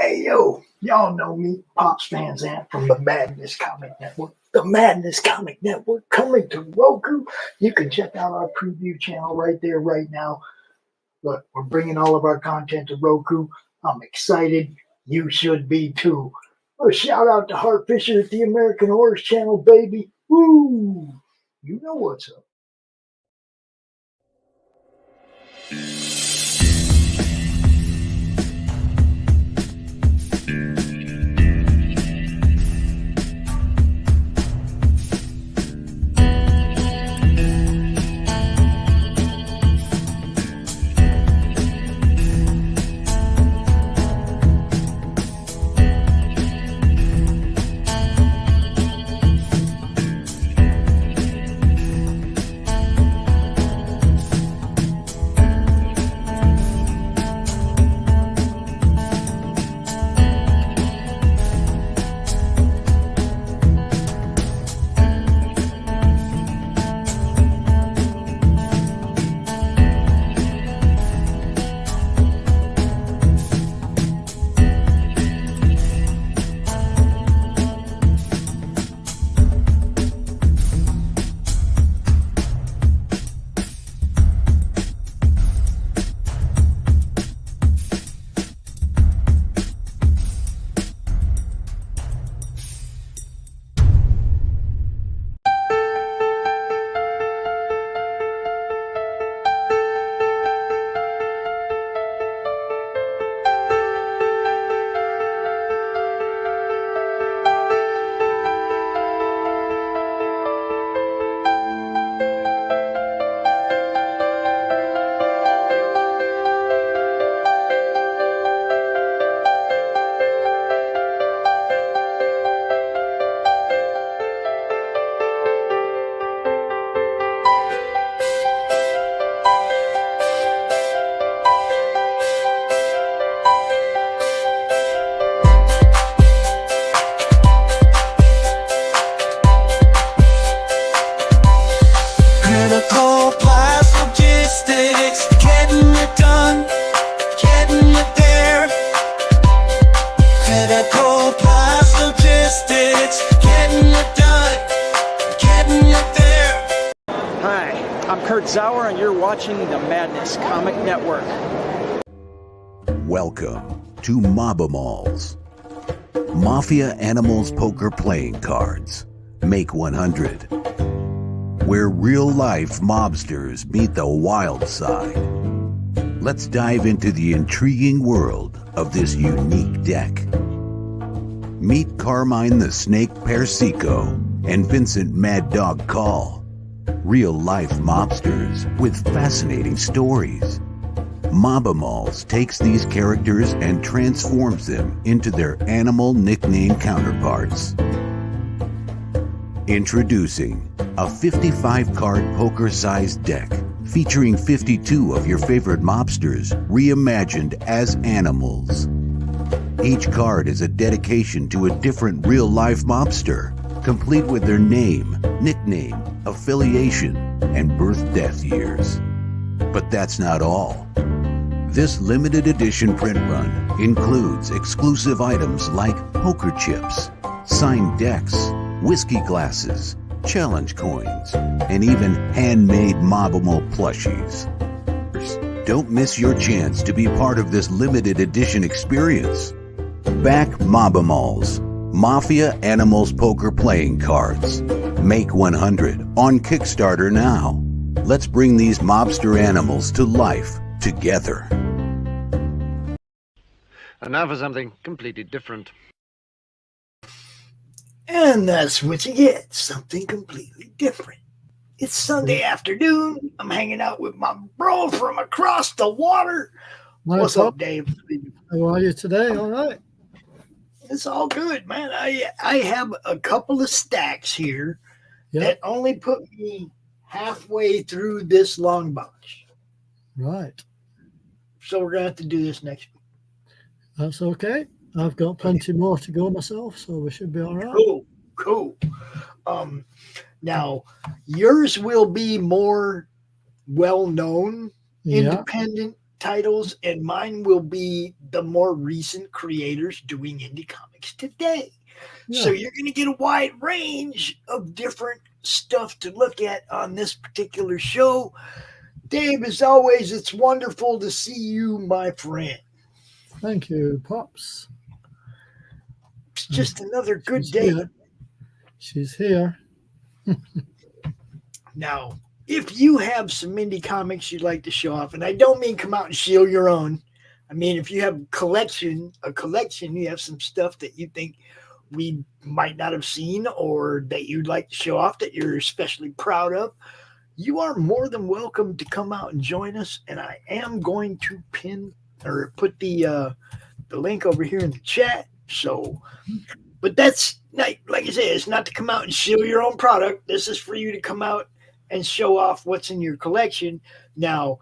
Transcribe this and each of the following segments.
Hey, yo, y'all know me, Pops Fans Ant from the Madness Comic Network. The Madness Comic Network coming to Roku. You can check out our preview channel right there, right now. Look, we're bringing all of our content to Roku. I'm excited. You should be too. A shout out to Hart Fisher at the American Horse Channel, baby. Woo! You know what's up. Christgau, and you're watching the Madness Comic Network. Welcome to Mobamals. Mafia Animals Poker Playing Cards. Make 100. Where real-life mobsters meet the wild side. Let's dive into the intriguing world of this unique deck. Meet Carmine the Snake Persico and Vincent Mad Dog Call. Real-life mobsters with fascinating stories. Mobamals takes these characters and transforms them into their animal nickname counterparts. Introducing a 55-card poker-sized deck featuring 52 of your favorite mobsters reimagined as animals. Each card is a dedication to a different real-life mobster, complete with their name, nickname, affiliation, and birth-death years. But that's not all. This limited edition print run includes exclusive items like poker chips, signed decks, whiskey glasses, challenge coins, and even handmade Mobamal plushies. Don't miss your chance to be part of this limited edition experience. Back Mobamals, Mafia Animals Poker Playing Cards. Make 100 on Kickstarter now. Let's bring these mobster animals to life together. And now for something completely different. And that's what you get, something completely different. It's Sunday afternoon. I'm hanging out with my bro from across the water. What's up, Dave? How are you today? All right. It's all good, man. I have a couple of stacks here that only put me halfway through this long box. Right. So we're going to have to do this next week. That's okay. I've got plenty more to go myself, so we should be all right. Cool. Now, yours will be more well-known, independent, titles, and mine will be the more recent creators doing indie comics today. Yeah. So you're going to get a wide range of different stuff to look at on this particular show. Dave, as always, it's wonderful to see you, my friend. Thank you, Pops. It's just another good She's day. here. She's here. Now, if you have some indie comics you'd like to show off, and I don't mean come out and shield your own. I mean, if you have a collection, you have some stuff that you think we might not have seen or that you'd like to show off that you're especially proud of, you are more than welcome to come out and join us. And I am going to pin or put the link over here in the chat. So, but that's like I said, it's not to come out and shill your own product. This is for you to come out and show off what's in your collection. Now,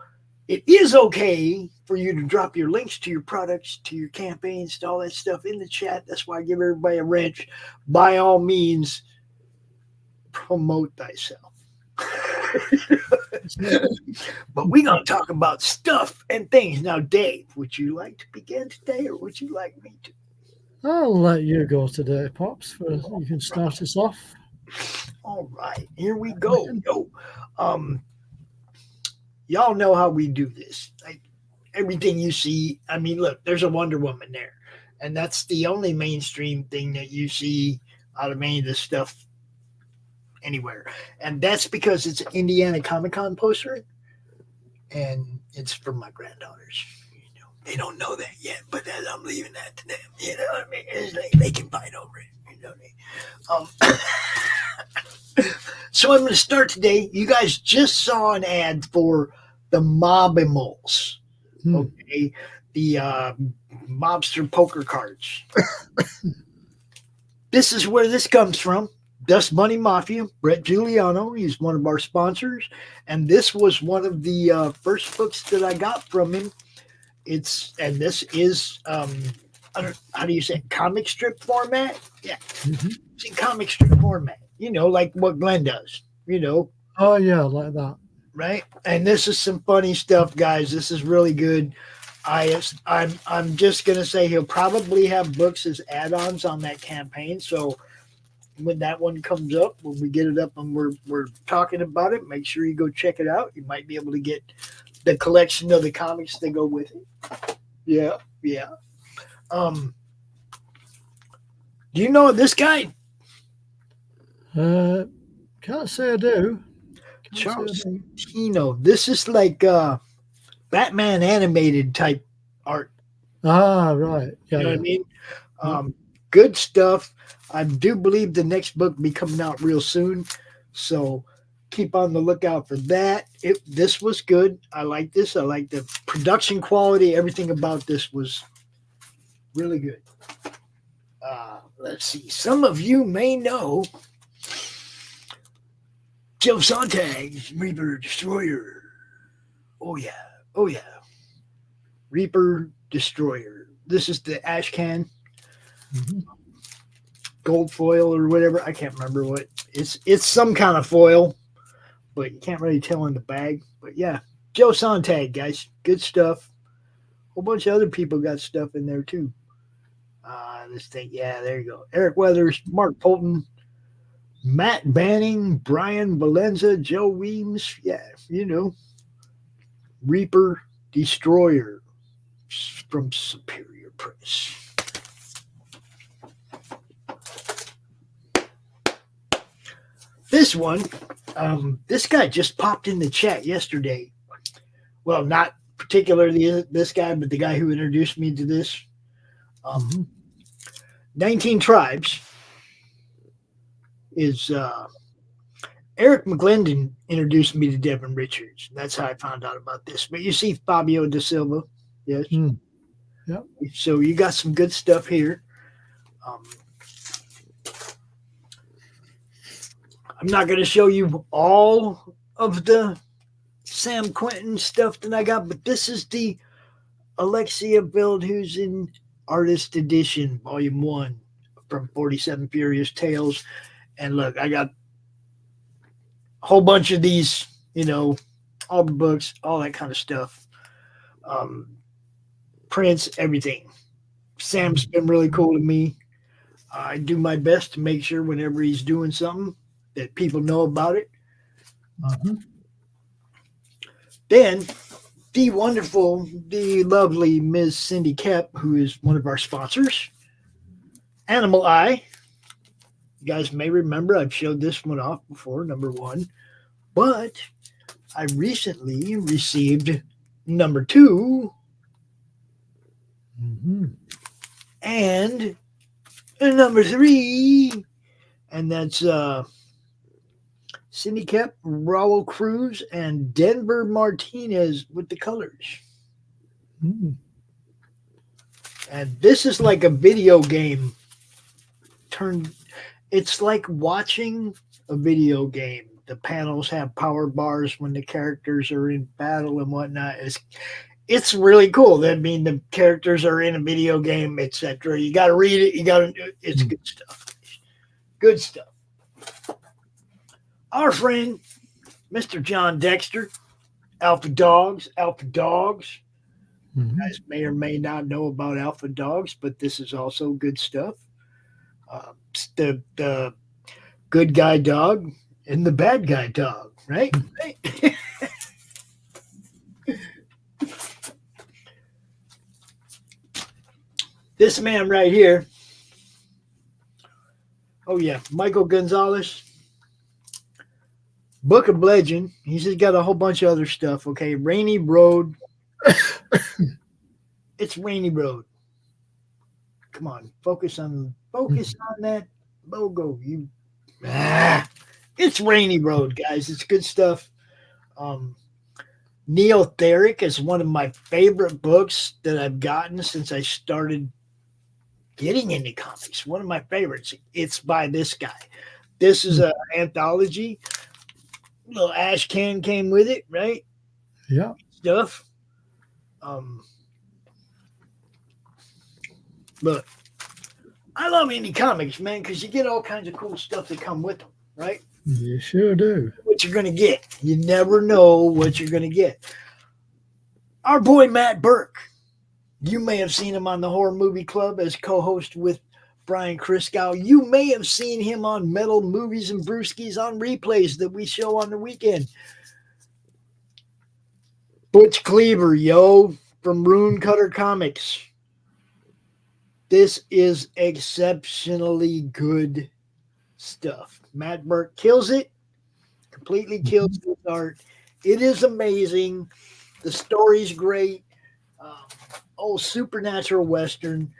it is okay for you to drop your links to your products, to your campaigns, to all that stuff in the chat. That's why I give everybody a wrench. By all means, promote thyself. But we're going to talk about stuff and things. Now, Dave, would you like to begin today or would you like me to? I'll let you go today, Pops. You can start us off. All right, here we go. Y'all know how we do this. Like everything you see, I mean, look, there's a Wonder Woman there. And that's the only mainstream thing that you see out of any of this stuff anywhere. And that's because it's an Indiana Comic-Con poster. And it's from my granddaughters. You know, they don't know that yet, but I'm leaving that to them. You know what I mean? It's like they can fight over it. You know what I mean? So I'm going to start today. You guys just saw an ad for the Mobimals. Okay. The mobster poker cards. This is where this comes from. DustBunnyMafia, Brett Giuliano. He's one of our sponsors. And this was one of the first books that I got from him. This is, how do you say, comic strip format? Yeah. Mm-hmm. It's in comic strip format. You know, like what Glenn does, you know. Oh, yeah, like that. Right? And this is some funny stuff, guys. This is really good. I'm just going to say he'll probably have books as add-ons on that campaign. So when that one comes up, when we get it up and we're talking about it, make sure you go check it out. You might be able to get the collection of the comics that go with it. Yeah, yeah. Do you know this guy? Can't say I do. Charles Tino. This is like Batman animated type art. Ah, right. Yeah, you know what I mean? Good stuff. I do believe the next book will be coming out real soon. So keep on the lookout for that. This was good. I like this. I like the production quality. Everything about this was really good. Let's see. Some of you may know Joe Sontag's Reaper Destroyer. Oh, yeah. Oh, yeah. Reaper Destroyer. This is the ash can. Mm-hmm. Gold foil or whatever. I can't remember what. It's some kind of foil, but you can't really tell in the bag. But, yeah. Joe Sontag, guys. Good stuff. A whole bunch of other people got stuff in there, too. This thing. Yeah, there you go. Eric Weathers, Mark Polton, Matt Banning, Brian Valenza, Joe Weems. Yeah, you know. Reaper Destroyer from Superior Press. This one, this guy just popped in the chat yesterday. Well, not particularly this guy, but the guy who introduced me to this. 19 Tribes is Eric McGlendon introduced me to Devin Richards. That's how I found out about this. But you see Fabio Da Silva. Yes. Yep. So you got some good stuff here. I'm not going to show you all of the Sam Quentin stuff that I got, but this is the Alexia Veldhusen Artist Edition, Volume 1 from 47 Furious Tales. And look, I got a whole bunch of these, you know, all the books, all that kind of stuff. prints, everything. Sam's been really cool to me. I do my best to make sure whenever he's doing something that people know about it. Then the wonderful, the lovely Ms. Cindy Koepp, who is one of our sponsors, Animal Eye. You guys may remember I've showed this one off before, number 1. But I recently received number 2 and number 3. And that's Cindy Koepp, Raul Cruz, and Denver Martinez with the colors. And this is like a video game it's like watching a video game. The panels have power bars when the characters are in battle and whatnot. It's really cool. That mean the characters are in a video game, etc. You got to read it. It's good stuff. Good stuff. Our friend, Mr. John Dexter, Alpha Dogs. You guys may or may not know about Alpha Dogs, but this is also good stuff. The good guy dog and the bad guy dog, right? This man right here. Oh, yeah. Michael Gonzalez. Book of Legend. He's just got a whole bunch of other stuff. Okay. Rainy Road. It's Rainy Road. Come on. Focus on that logo. It's Rainy Road, guys. It's good stuff. Neotheric is one of my favorite books that I've gotten since I started getting into comics. One of my favorites. It's by this guy. This is an anthology. Little ash can came with it, right? Yeah. Stuff. Look, I love indie comics, man, because you get all kinds of cool stuff that come with them, right? You sure do. What you're going to get. You never know what you're going to get. Our boy Matt Burke. You may have seen him on the Horror Movie Club as co-host with Brian Christgau. You may have seen him on Metal Movies and Brewskis on replays that we show on the weekend. Butch Cleaver, from Rune Cutter Comics. This is exceptionally good stuff. Matt Burke kills it. Completely kills his art. It is amazing. The story's great. Supernatural Western.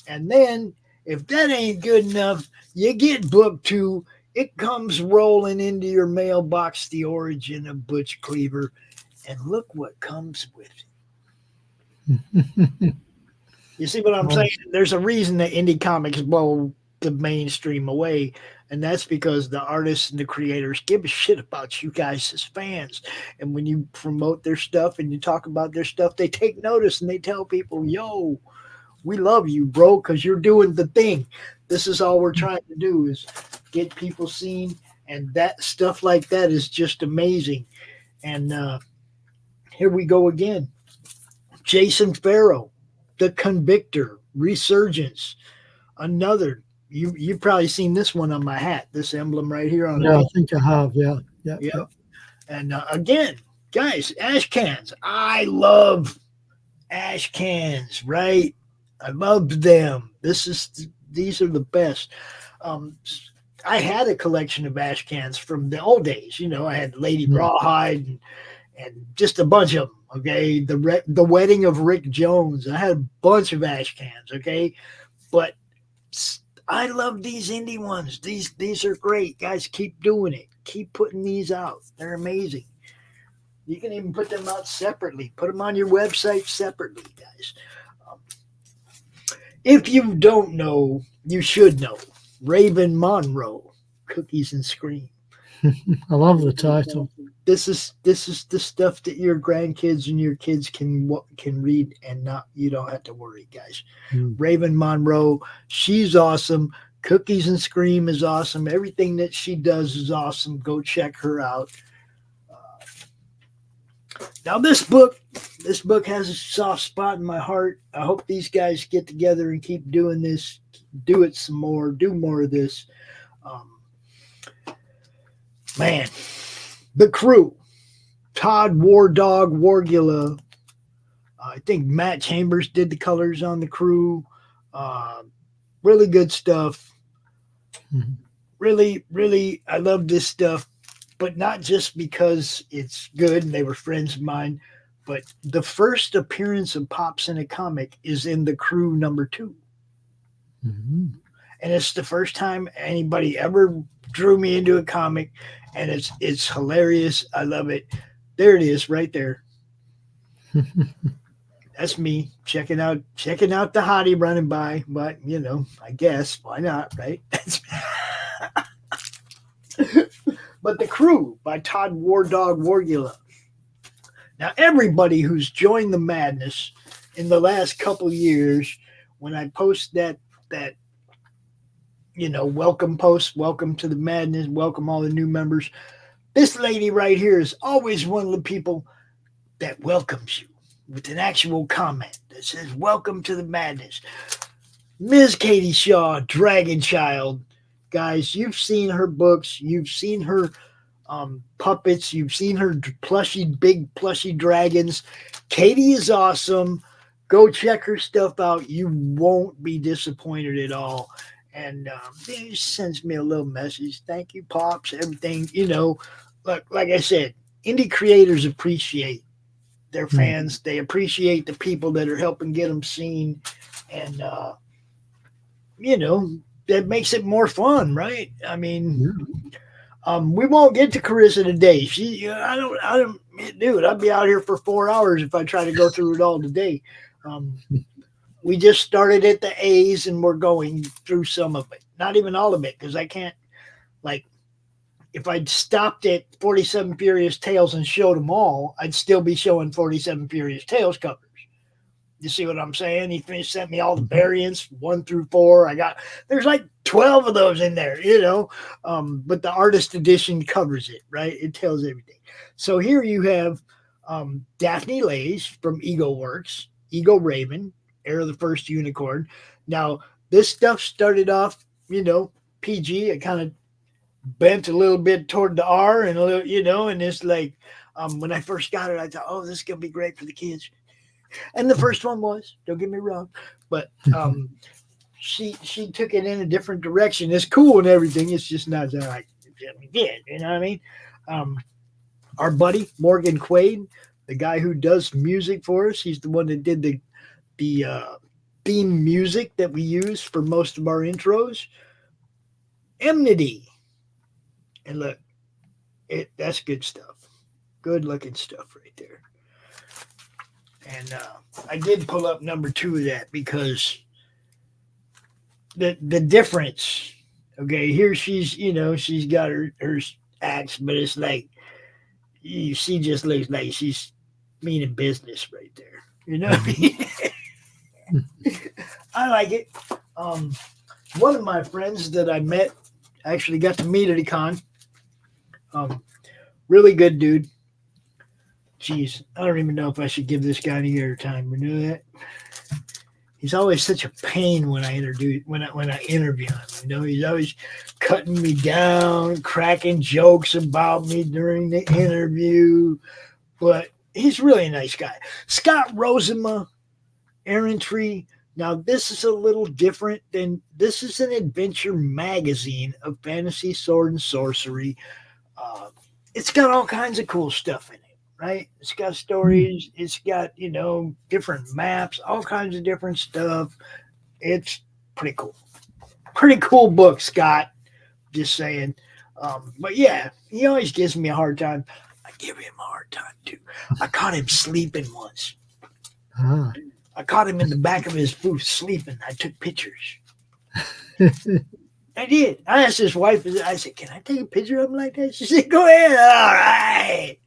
And then, if that ain't good enough, you get book 2. It comes rolling into your mailbox, The Origin of Butch Cleaver. And look what comes with it. You see what I'm saying? There's a reason that indie comics blow the mainstream away. And that's because the artists and the creators give a shit about you guys as fans. And when you promote their stuff and you talk about their stuff, they take notice and they tell people, we love you, bro, because you're doing the thing. This is all we're trying to do is get people seen. And that stuff like that is just amazing. And here we go again. Jason Farrow, The Convictor, Resurgence, another. You've probably seen this one on my hat, this emblem right here on. Yeah, I think I have. Yeah. And again, guys, ash cans. I love ash cans, right? I love them. These are the best. I had a collection of ash cans from the old days. I had Lady Rawhide and just a bunch of them. Okay, the Wedding of Rick Jones. I had a bunch of ash cans. Okay, but I love these indie ones. These are great, guys. Keep doing it. Keep putting these out. They're amazing. You can even put them out separately. Put them on your website separately, guys. If you don't know, you should know. Raven Monroe, Cookies and Scream. I love the title. This is the stuff that your grandkids and your kids can read and you don't have to worry, guys. Raven Monroe, she's awesome. Cookies and Scream is awesome. Everything that she does is awesome. Go check her out. Now this book has a soft spot in my heart. I hope these guys get together and keep doing this, do it some more, do more of this. Man, the crew, Todd War Dog Wargula. I think Matt Chambers did the colors on the crew. Really good stuff. Mhm. Really, really, I love this stuff, but not just because it's good and they were friends of mine, but the first appearance of Pops in a comic is in the crew #2. Mhm. And it's the first time anybody ever drew me into a comic, and it's hilarious. I love it. There it is, right there. That's me checking out the hottie running by, but I guess why not, right? But the crew by Todd War Dog Wargula. Now everybody who's joined the madness in the last couple years, when I post that welcome post, welcome to the madness, welcome all the new members. This lady right here is always one of the people that welcomes you with an actual comment that says, welcome to the madness. Ms. Katie Shaw, Dragon Child. Guys, you've seen her books. You've seen her puppets. You've seen her big plushy dragons. Katie is awesome. Go check her stuff out. You won't be disappointed at all. And she sends me a little message. Thank you, Pops. Everything, like I said, indie creators appreciate their fans. They appreciate the people that are helping get them seen. And, that makes it more fun, right? I mean, we won't get to Carissa today. I don't, dude, I'd be out here for 4 hours if I try to go through it all today. We just started at the A's and we're going through some of it. Not even all of it, because I can't, if I'd stopped at 47 Furious Tales and showed them all, I'd still be showing 47 Furious Tales covers. You see what I'm saying? He sent me all the variants 1 through 4. There's 12 of those in there, but the artist edition covers it, right? It tells everything. So here you have Daphne Lays from Ego Works, Ego Raven, Heir of the First Unicorn. Now, this stuff started off, PG. It kind of bent a little bit toward the R and a little, and it's when I first got it, I thought, oh, this is going to be great for the kids. And the first one was, don't get me wrong, but she took it in a different direction. It's cool and everything. It's just not that I did, you know what I mean? Our buddy, Morgan Quaid, the guy who does music for us, he's the one that did the theme music that we use for most of our intros. Enmity. And look, that's good stuff. Good looking stuff right there. And I did pull up #2 of that because the difference. Okay, here she's got her axe, but it's she just looks like she's meaning business right there. You know what I mean? I like it. One of my friends that I met, actually got to meet at a con. Really good dude. Jeez, I don't even know if I should give this guy any airtime. You know that? He's always such a pain when I interview him. He's always cutting me down, cracking jokes about me during the interview. But he's really a nice guy. Scott Rosema, Errantry. Now, this is a little different this is an adventure magazine of fantasy, sword, and sorcery. It's got all kinds of cool stuff in it, right? It's got stories. It's got, different maps, all kinds of different stuff. It's pretty cool. Pretty cool book, Scott. Just saying. But yeah, he always gives me a hard time. I give him a hard time, too. I caught him sleeping once. I caught him in the back of his booth sleeping. I took pictures. I did. I asked his wife, I said, can I take a picture of him like that? She said, go ahead. All right.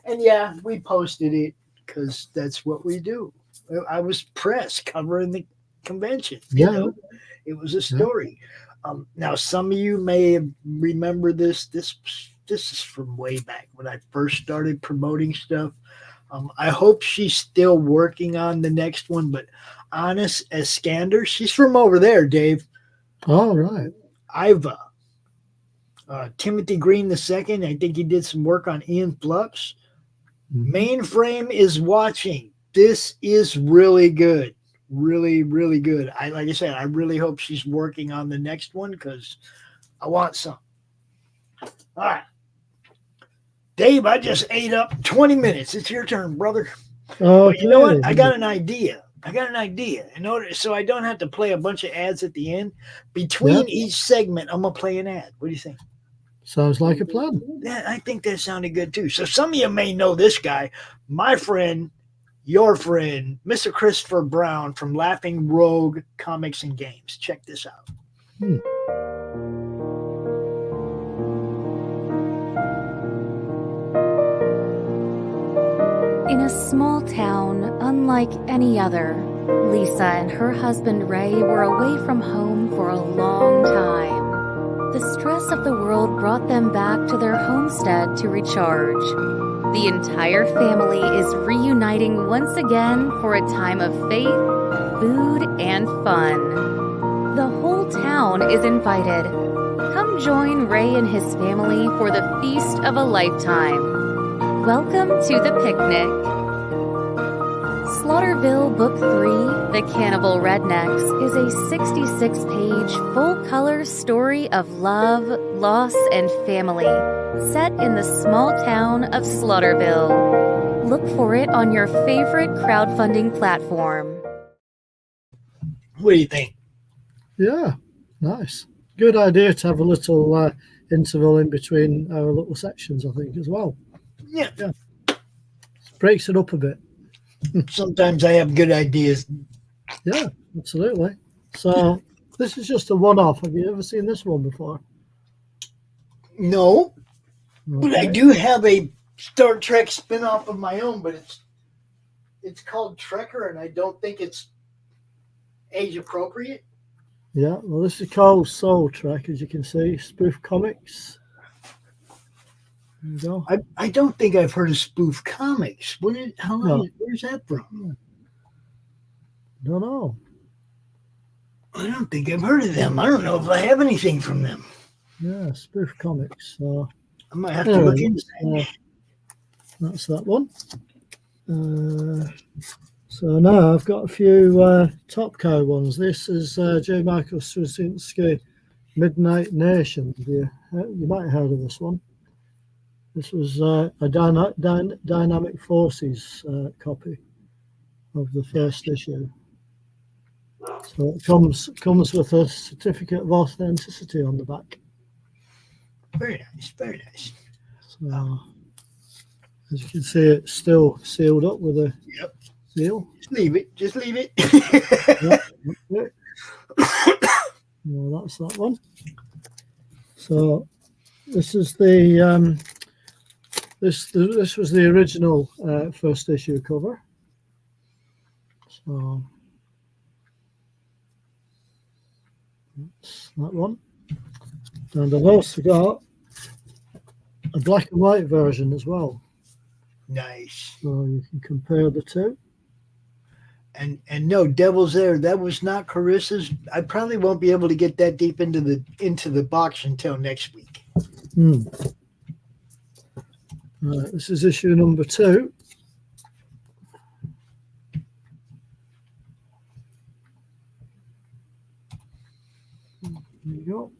And yeah, we posted it because that's what we do. I was press covering the convention. It was a story. Now, some of you may remember this. This this is from way back when I first started promoting stuff. I hope she's still working on the next one, but Honest as Skander, she's from over there, Dave. Oh, right. I've Timothy Green II, I think he did some work on Ian Flux. Mainframe is watching. This is really good. Really, really good. Like I said, I really hope she's working on the next one because I want some. All right. Dave, I just ate up 20 minutes. It's your turn, brother. Oh, you know what? I got an idea. In order so I don't have to play a bunch of ads at the end. Between each segment, I'm gonna play an ad. What do you think? Sounds like a plan. Yeah, I think that sounded good too. So some of you may know this guy, my friend, your friend, Mr. Christopher Brown from Laughing Rogue Comics and Games. Check this out. In a small town, unlike any other, Lisa and her husband Ray were away from home for a long time. The stress of the world brought them back to their homestead to recharge. The entire family is reuniting once again for a time of faith, food, and fun. The whole town is invited. Come join Ray and his family for the feast of a lifetime. Welcome to the picnic. Slaughterville Book 3, The Cannibal Rednecks, is a 66-page, full-color story of love, loss, and family, set in the small town of Slaughterville. Look for it on your favorite crowdfunding platform. What do you think? Yeah, nice. Good idea to have a little interval in between our little sections, I think, as well. Yeah. Breaks it up a bit. Sometimes I have good ideas. Yeah, absolutely. So this is just a one-off. Have you ever seen this one before? No, Okay. but I do have a Star Trek spinoff of my own, but it's called Trekker, and I don't think it's age appropriate. Yeah, well, this is called Soul Trek, as you can see, Spoof Comics. There you go. I don't think I've heard of Spoof Comics. Where's that from? Don't know. I don't think I've heard of them. I don't know if I have anything from them. Yeah, Spoof Comics. So I might have to look into that. That's that one. So now I've got a few Top Cow ones. This is J. Michael Straczynski, Midnight Nation. You might have heard of this one. This was a Dynamic Forces copy of the first issue. So it comes with a certificate of authenticity on the back. Very nice, very nice. So as you can see, it's still sealed up with a seal. Just leave it. Yep. Well, that's that one. So this is the this was the original first issue cover. So that's that one. And I've also got a black and white version as well. Nice. So you can compare the two. And no, Devil's there. That was not Carissa's. I probably won't be able to get that deep into the box until next week. Right, this is issue number 2. There you go.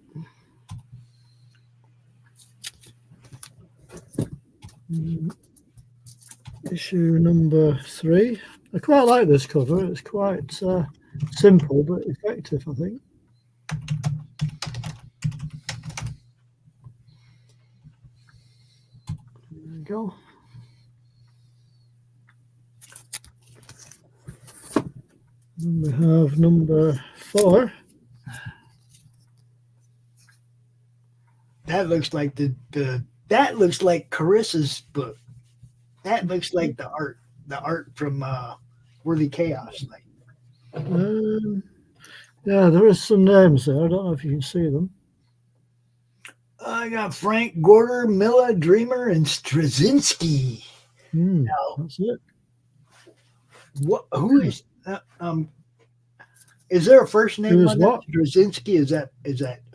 Issue number 3. I quite like this cover. It's quite simple but effective, I think. There you go. Then we have number 4. That looks like that looks like Carissa's book. That looks like the art from Worthy Chaos. Yeah, there is some names there. I don't know if you can see them. I got Frank, Gorder, Milla, Dreamer, and Straczynski. Now, That's it. what? Who is? Is there a first name Who is on what? that? Straczynski? Is that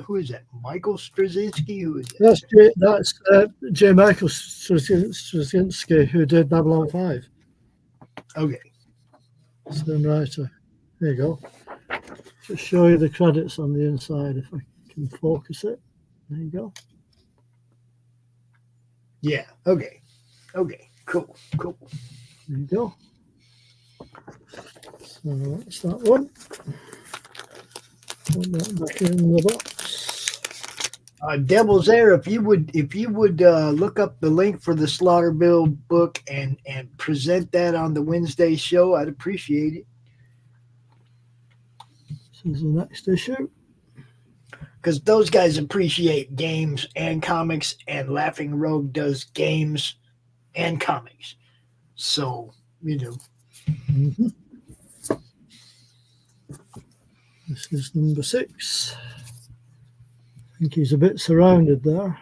who is that? Michael Straczynski? Who is that? That's J. Michael Straczynski, who did Babylon 5. Okay. Screenwriter. There you go. Just show you the credits on the inside if I can focus it. There you go. Yeah. Okay. Okay. Cool. Cool. There you go. So that's that one. Put that back in the box. Devil's Air, if you would look up the link for the Slaughterbill book and present that on the Wednesday show, I'd appreciate it. This is the next issue. Because those guys appreciate games and comics, and Laughing Rogue does games and comics. So, you know. Mm-hmm. This is number 6. I think he's a bit surrounded there.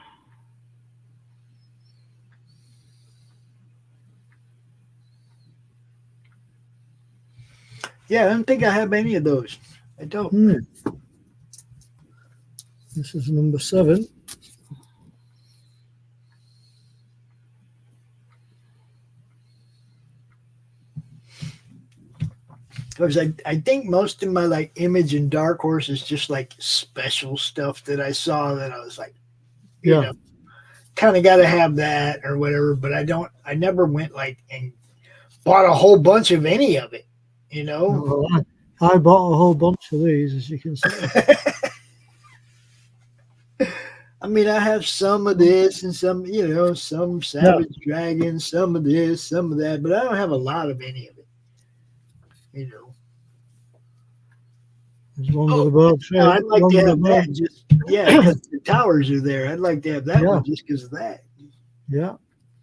Yeah, I don't think I have any of those. I don't. This is number 7. Because I think most of my like Image and Dark Horse is just like special stuff that I saw that I was like, you know, kind of got to have that or whatever. But I never went like and bought a whole bunch of any of it, you know. Well, I bought a whole bunch of these, as you can see. I mean, I have some of this and some, you know, some Savage Dragon, some of this, some of that, but I don't have a lot of any of it, you know. There's one with the bird. I'd like to have that just, because the towers are there. I'd like to have that one just because of that. Yeah.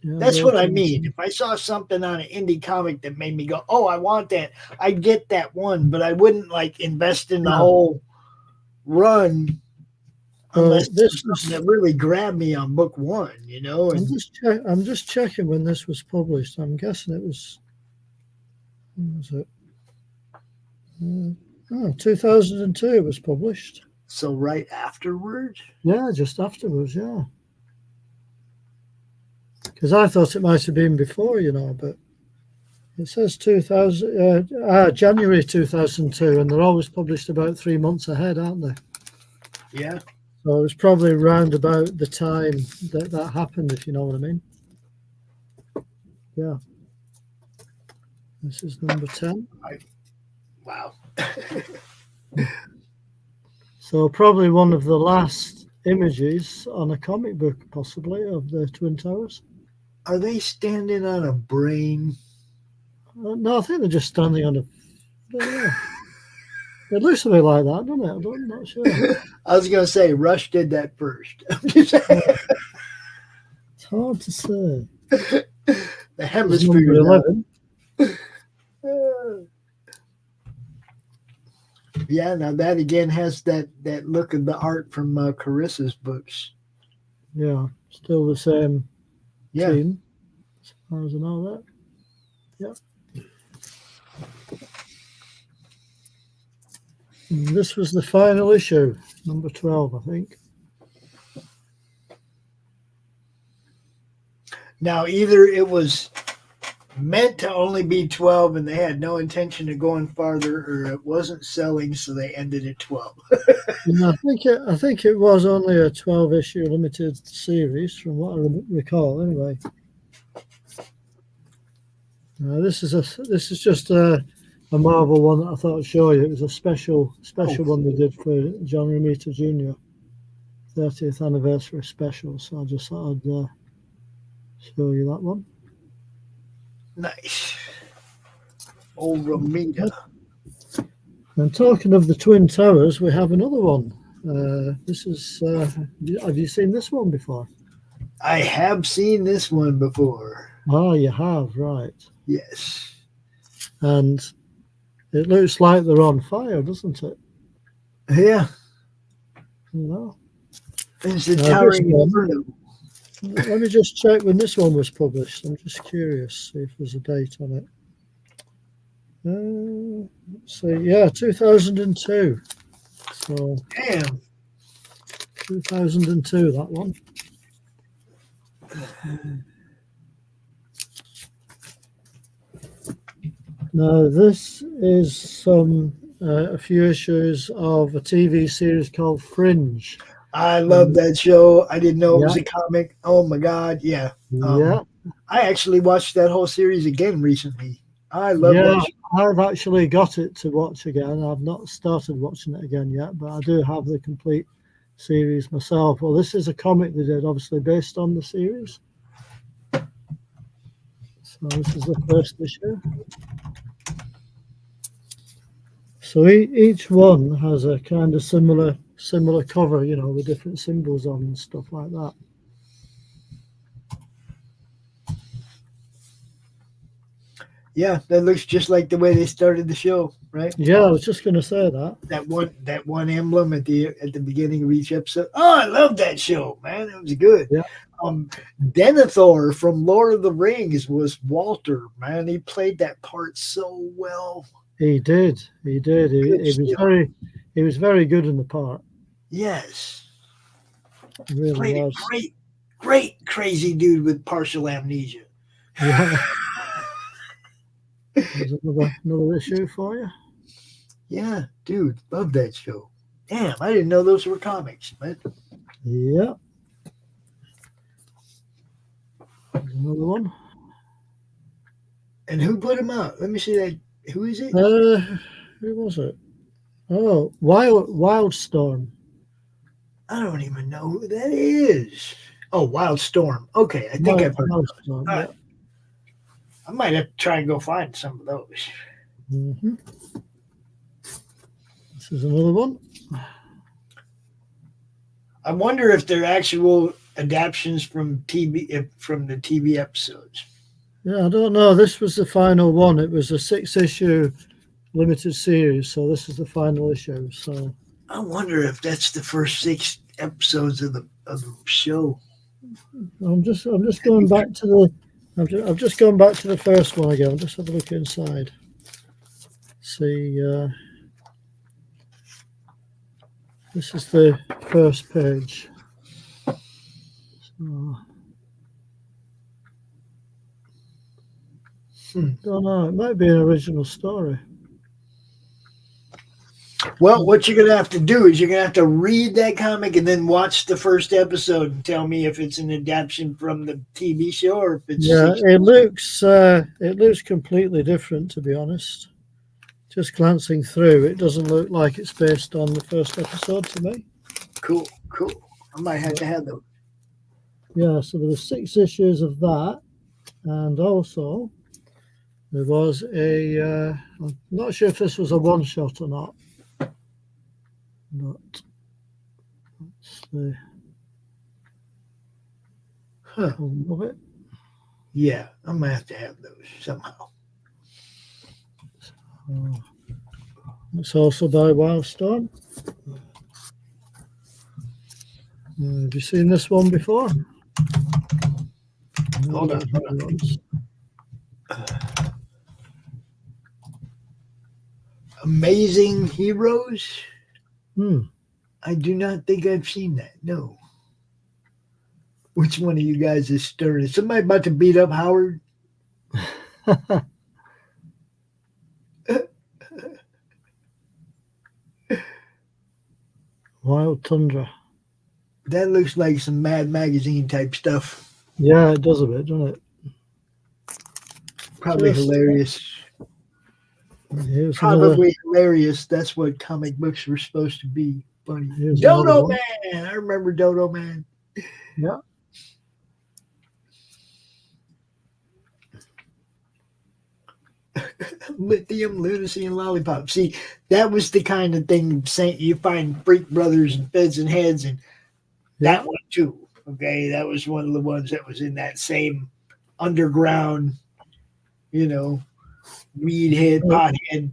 That's what I mean. If I saw something on an indie comic that made me go, oh, I want that, I'd get that one, but I wouldn't like invest in the whole run unless this was something that really grabbed me on book 1, you know. And I'm just checking when this was published. I'm guessing it was, when was it? 2002 it was published. So right afterwards? Yeah, just afterwards, yeah. Because I thought it might have been before, you know, but it says January 2002, and they're always published about 3 months ahead, aren't they? Yeah. So it was probably around about the time that happened, if you know what I mean. Yeah. This is number 10. Wow. So probably one of the last images on a comic book, possibly, of the Twin Towers. Are they standing on a brain? No, I think they're just standing on a... It looks a bit like that, doesn't it? I'm not sure. I was going to say, Rush did that first. It's hard to say. The hemisphere. 11. Yeah, now that again has that look of the art from Carissa's books. Yeah, still the same team, as far as I know that. Yeah. And this was the final issue, number 12, I think. Now, either it was meant to only be 12 and they had no intention of going farther, or it wasn't selling, so they ended at 12. I think it was only a 12-issue limited series, from what I recall. Anyway, this is just a Marvel one that I thought I'd show you. It was a special one they did for John Romita Jr. 30th anniversary special. So I just thought I'd show you that one. Nice. Old Romita. And talking of the Twin Towers, we have another one. This is, have you seen this one before? I have seen this one before. Oh, you have, right. Yes. And it looks like they're on fire, doesn't it? Yeah. No. It's the This Towering one, Inferno. let me just check when this one was published. I'm just curious, see if there's a date on it. Let's see, yeah, 2002. So Damn. 2002, that one. Now, this is some a few issues of a TV series called Fringe. I love that show. I didn't know it was Yeah. a comic. Oh my God. Yeah. Yeah, I actually watched that whole series again recently. I love yeah, that show. I've actually got it to watch again. I've not started watching it again yet, but I do have the complete series myself. Well, this is a comic they did, obviously based on the series. So this is the first issue. So each one has a kind of similar cover, you know, with different symbols on and stuff like that. Yeah, that looks just like the way they started the show, right? Yeah, I was just going to say that. That one emblem at the beginning of each episode. Oh, I love that show, man. It was good. Yeah. Denethor from Lord of the Rings was Walter, man. He played that part so well. He did. He was very good in the part. Yes. He really Played a was. great crazy dude with partial amnesia. Yeah. There's another issue for you. Yeah, dude, love that show. Damn, I didn't know those were comics, man. Yeah. There's another one. And who put them out? Let me see that. Who is it? Who was it? Oh, Wildstorm. I don't even know who that is. Oh, Wildstorm. Okay, I think I've heard of those. Wildstorm, All right. I might have to try and go find some of those. Mm-hmm. This is another one. I wonder if they're actual adaptations from the TV episodes. Yeah, I don't know. This was the final one. It was a 6-issue limited series, so this is the final issue. So I wonder if that's the first 6 episodes of the show. I'm just going back to the. I've just gone back to the first one again. Just have a look inside. See, this is the first page. So, don't know. It might be an original story. Well, what you're going to have to do is you're going to have to read that comic and then watch the first episode and tell me if it's an adaptation from the TV show or if it's... Yeah, it looks completely different, to be honest. Just glancing through, it doesn't look like it's based on the first episode to me. Cool. I might have to have those. Yeah, so there were 6 issues of that, and also there was a... I'm not sure if this was a one-shot or not. But let's see. Huh. Of it. Yeah, I might have to have those somehow. It's also by Wildstorm. Have you seen this one before? Hold on. Amazing Heroes? I do not think I've seen that. No. Which one of you guys is stirring? Is somebody about to beat up Howard? Wild Tundra. That looks like some Mad Magazine type stuff. Yeah, it does a bit, doesn't it? Probably hilarious. Probably hilarious. That's what comic books were supposed to be. Funny. Dodo Man. I remember Dodo Man. Yeah. Lithium, lunacy, and lollipop. See, that was the kind of thing you find Freak Brothers and Feds and Heads, and that one too. Okay, that was one of the ones that was in that same underground, weed head, pothead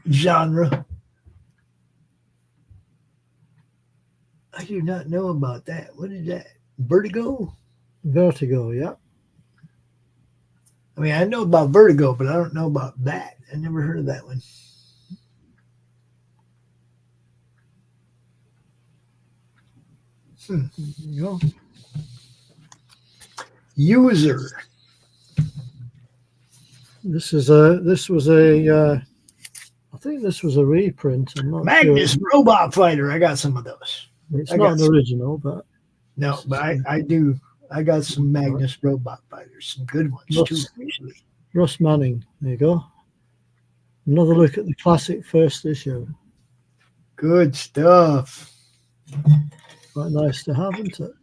genre. I do not know about that. What is that? Vertigo? Vertigo, yeah. I mean, I know about Vertigo, but I don't know about that. I never heard of that one. There you go. User. This was a I think this was a reprint. I'm not Magnus sure. Robot Fighter. I got some of those. It's I not got an some. original, but No, but I do. I got some Magnus Robot Fighters, some good ones too, actually. Russ Manning. There you go. Another look at the classic first issue. Good stuff. Quite nice to have, isn't it?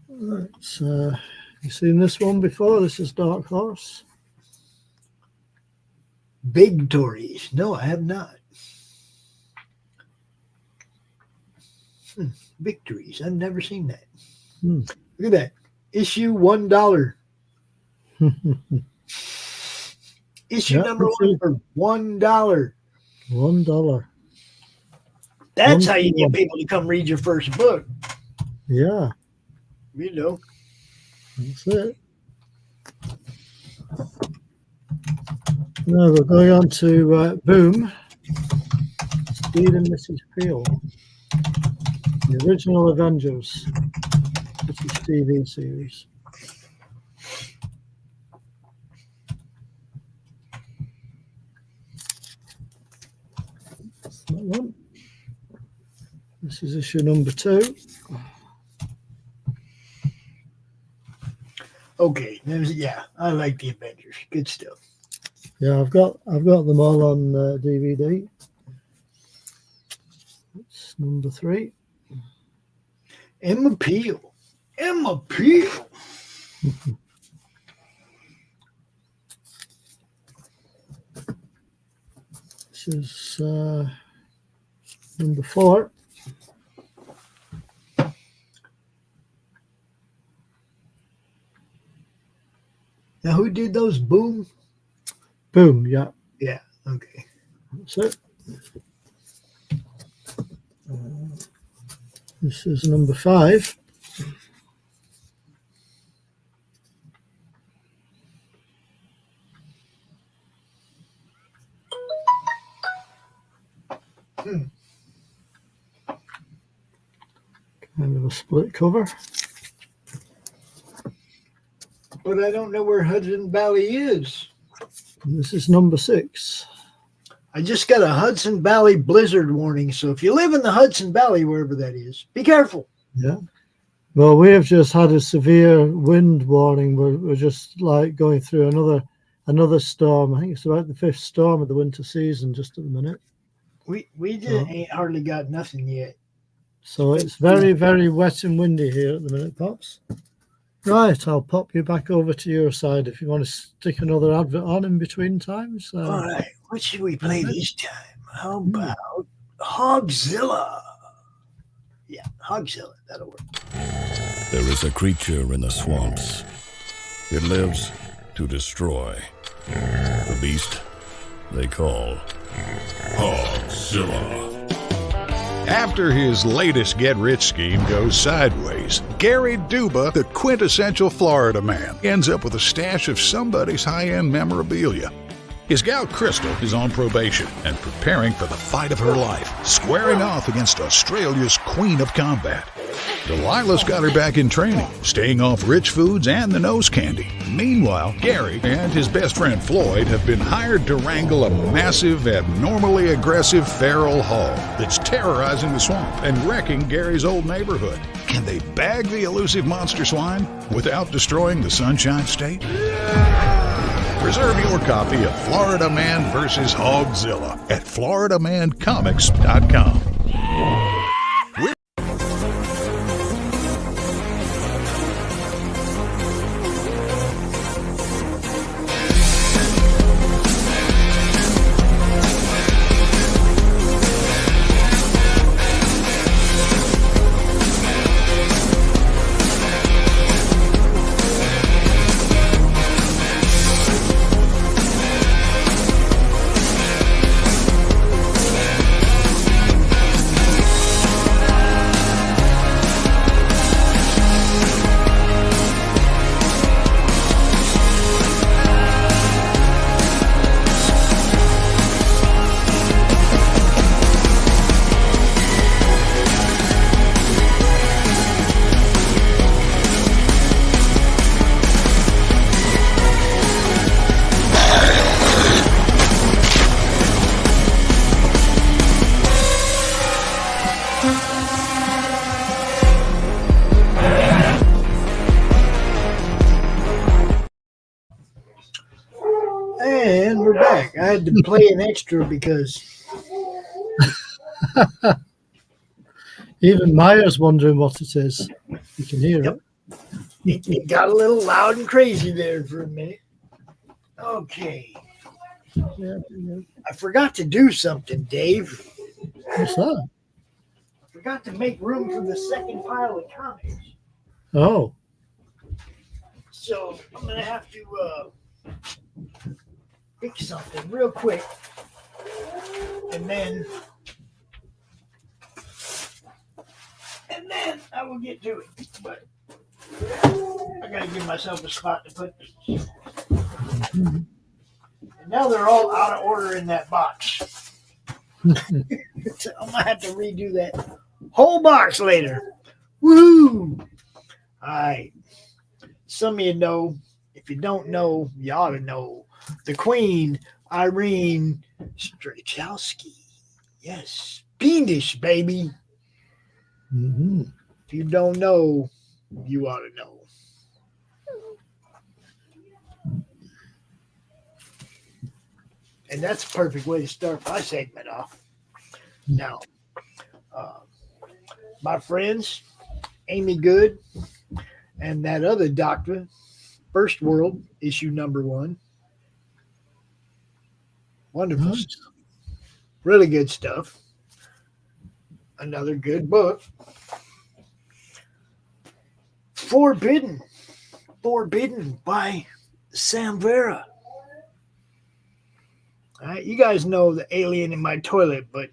Right, so you seen this one before? This is Dark Horse. Big Tories. No, I have not. Victories. I've never seen that. Look at that. Issue $1. Issue number one for $1. $1. That's how you get people to come read your first book. Yeah, You know. that's it. Now we're going on to Boom. Speed and Mrs. Peel. The original Avengers. British TV series. That's that one. This is issue number 2. Okay. Yeah, I like the Avengers. Good stuff. Yeah, I've got them all on DVD. It's number 3. Emma Peel. Emma Peel. This is number 4. Now, who did those? Boom? Boom, yeah. Yeah, okay. That's it. This is number 5. Kind of a split cover. But I don't know where Hudson Valley is. And this is number 6. I just got a Hudson Valley blizzard warning. So if you live in the Hudson Valley, wherever that is, be careful. Yeah. Well, we have just had a severe wind warning. We're just like going through another storm. I think it's about the 5th storm of the winter season just at the minute. We just ain't hardly got nothing yet. So it's very, very wet and windy here at the minute, Pops. Right, I'll pop you back over to your side if you want to stick another advert on in between times. All right, what should we play this time? How about Hogzilla? Yeah, Hogzilla, that'll work. There is a creature in the swamps. It lives to destroy. The beast they call Hogzilla. After his latest get-rich scheme goes sideways, Gary Duba, the quintessential Florida man, ends up with a stash of somebody's high-end memorabilia. His gal Crystal is on probation and preparing for the fight of her life, squaring off against Australia's Queen of Combat. Delilah's got her back in training, staying off rich foods and the nose candy. Meanwhile, Gary and his best friend Floyd have been hired to wrangle a massive, abnormally aggressive feral hog that's terrorizing the swamp and wrecking Gary's old neighborhood. Can they bag the elusive monster swine without destroying the Sunshine State? Reserve your copy of Florida Man vs. Hogzilla at FloridaManComics.com. And we're back. I had to play an extra because Even Maya's wondering what it is. You can hear Yep. it. it got a little loud and crazy there for a minute. Okay. Yeah. I forgot to do something, Dave. What's that? I forgot to make room for the second pile of comics. Oh, So I'm going to have to fix something real quick. And then I will get to it. But I got to give myself a spot to put these. And now they're all out of order in that box. So I'm going to have to redo that whole box later. Woo! All right. Some of you know. If you don't know, you ought to know. The Queen, Irene Strachowski. Yes. Fiendish, baby. mm-hmm. If you don't know, you ought to know. And that's a perfect way to start my segment off. Now, my friends, Amy Good and that other doctor, First World, issue number 1. Wonderful Nice. stuff. Really good stuff. Another good book. Forbidden by Sam Vera. All right, you guys know the alien in my toilet, but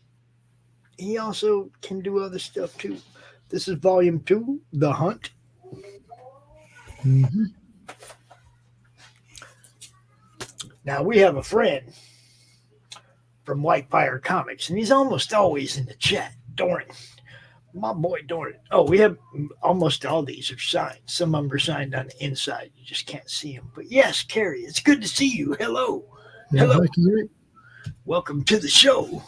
he also can do other stuff too. This is volume 2, The Hunt. Mm-hmm. Now we have a friend from Whitefire Comics, and he's almost always in the chat. Doran, my boy Doran. Oh, we have almost all these are signed. Some of them are signed on the inside. You just can't see them. But yes, Carrie, it's good to see you. Hello. Yeah, Hello. hi, Carrie. Welcome to the show.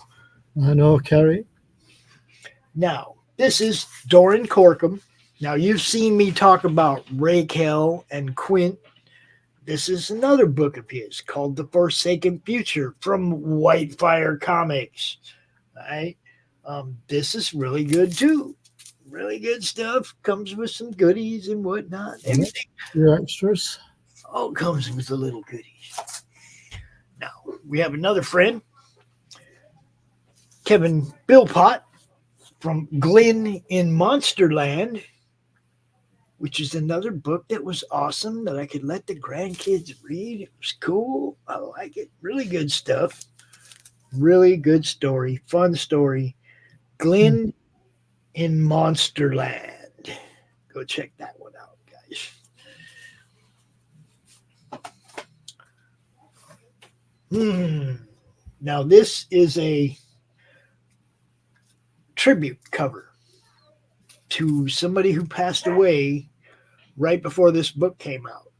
I know, Carrie. Now, this is Doran Corkum. Now, you've seen me talk about Raquel and Quint. This is another book of his called The Forsaken Future from Whitefire Comics. All right. This is really good, too. Really good stuff. Comes with some goodies and whatnot. Everything Your extras. all comes with the little goodies. Now, we have another friend, Kevin Billpot from Glen in Monsterland, which is another book that was awesome that I could let the grandkids read. It was cool. I like it. Really good stuff. Really good story. Fun story. Glen in Monsterland. Go check that one out, guys. Now, this is a tribute cover to somebody who passed away right before this book came out.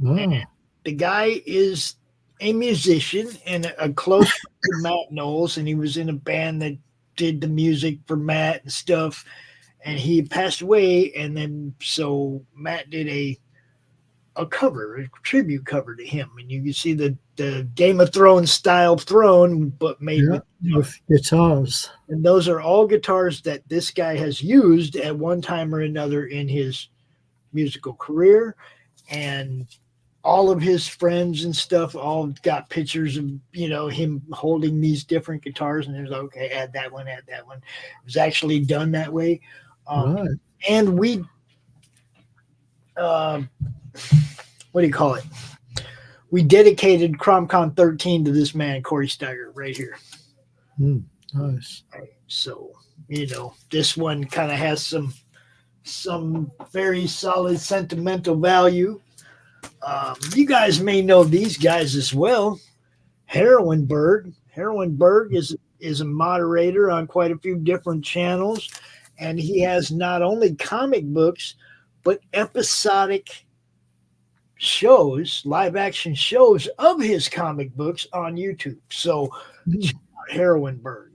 Oh, The guy is a musician and a close friend of Matt Knowles, and he was in a band that did the music for Matt and stuff. And he passed away, and then so Matt did a cover, a tribute cover to him, and you can see the Game of Thrones style throne, but made with guitars. and those are all guitars that this guy has used at one time or another in his musical career. And all of his friends and stuff all got pictures of, him holding these different guitars. And there's okay, add that one. It was actually done that way. Right. And we, what do you call it? We dedicated CromCon 13 to this man, Corey Steiger, right here. Nice. So, this one kind of has some very solid sentimental value. You guys may know these guys as well. Heroinberg. Heroinberg is a moderator on quite a few different channels, and he has not only comic books, but episodic shows, live action shows of his comic books on YouTube. So, check out Heroinberg,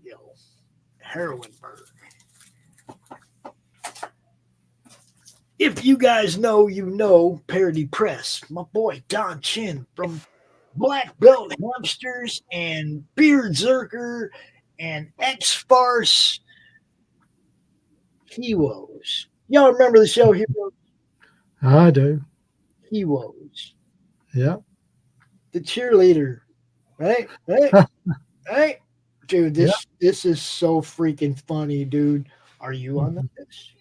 Heroinberg. If you guys know, Parody Press. My boy Don Chin from black belt hamsters and beardzerker and X-Farce Heroes. Y'all remember the show Heroes? I do. Heroes. Yeah. The cheerleader. Right? Right? Dude, this is so freaking funny, dude. Are you on the list?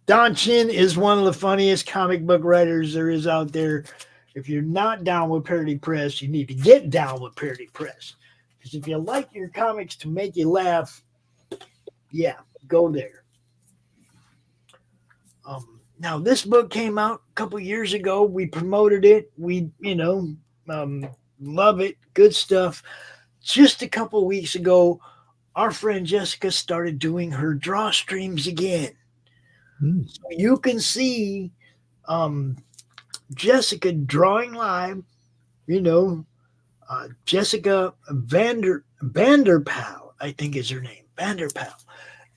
Don Chin is one of the funniest comic book writers there is out there. If you're not down with Parody Press, you need to get down with Parody Press. Because if you like your comics to make you laugh, yeah, go there. Now, this book came out a couple years ago. We promoted it. We, love it. Good stuff. Just a couple weeks ago, our friend Jessica started doing her draw streams again. So you can see Jessica drawing live, Jessica Vanderpal, I think is her name, Vanderpal.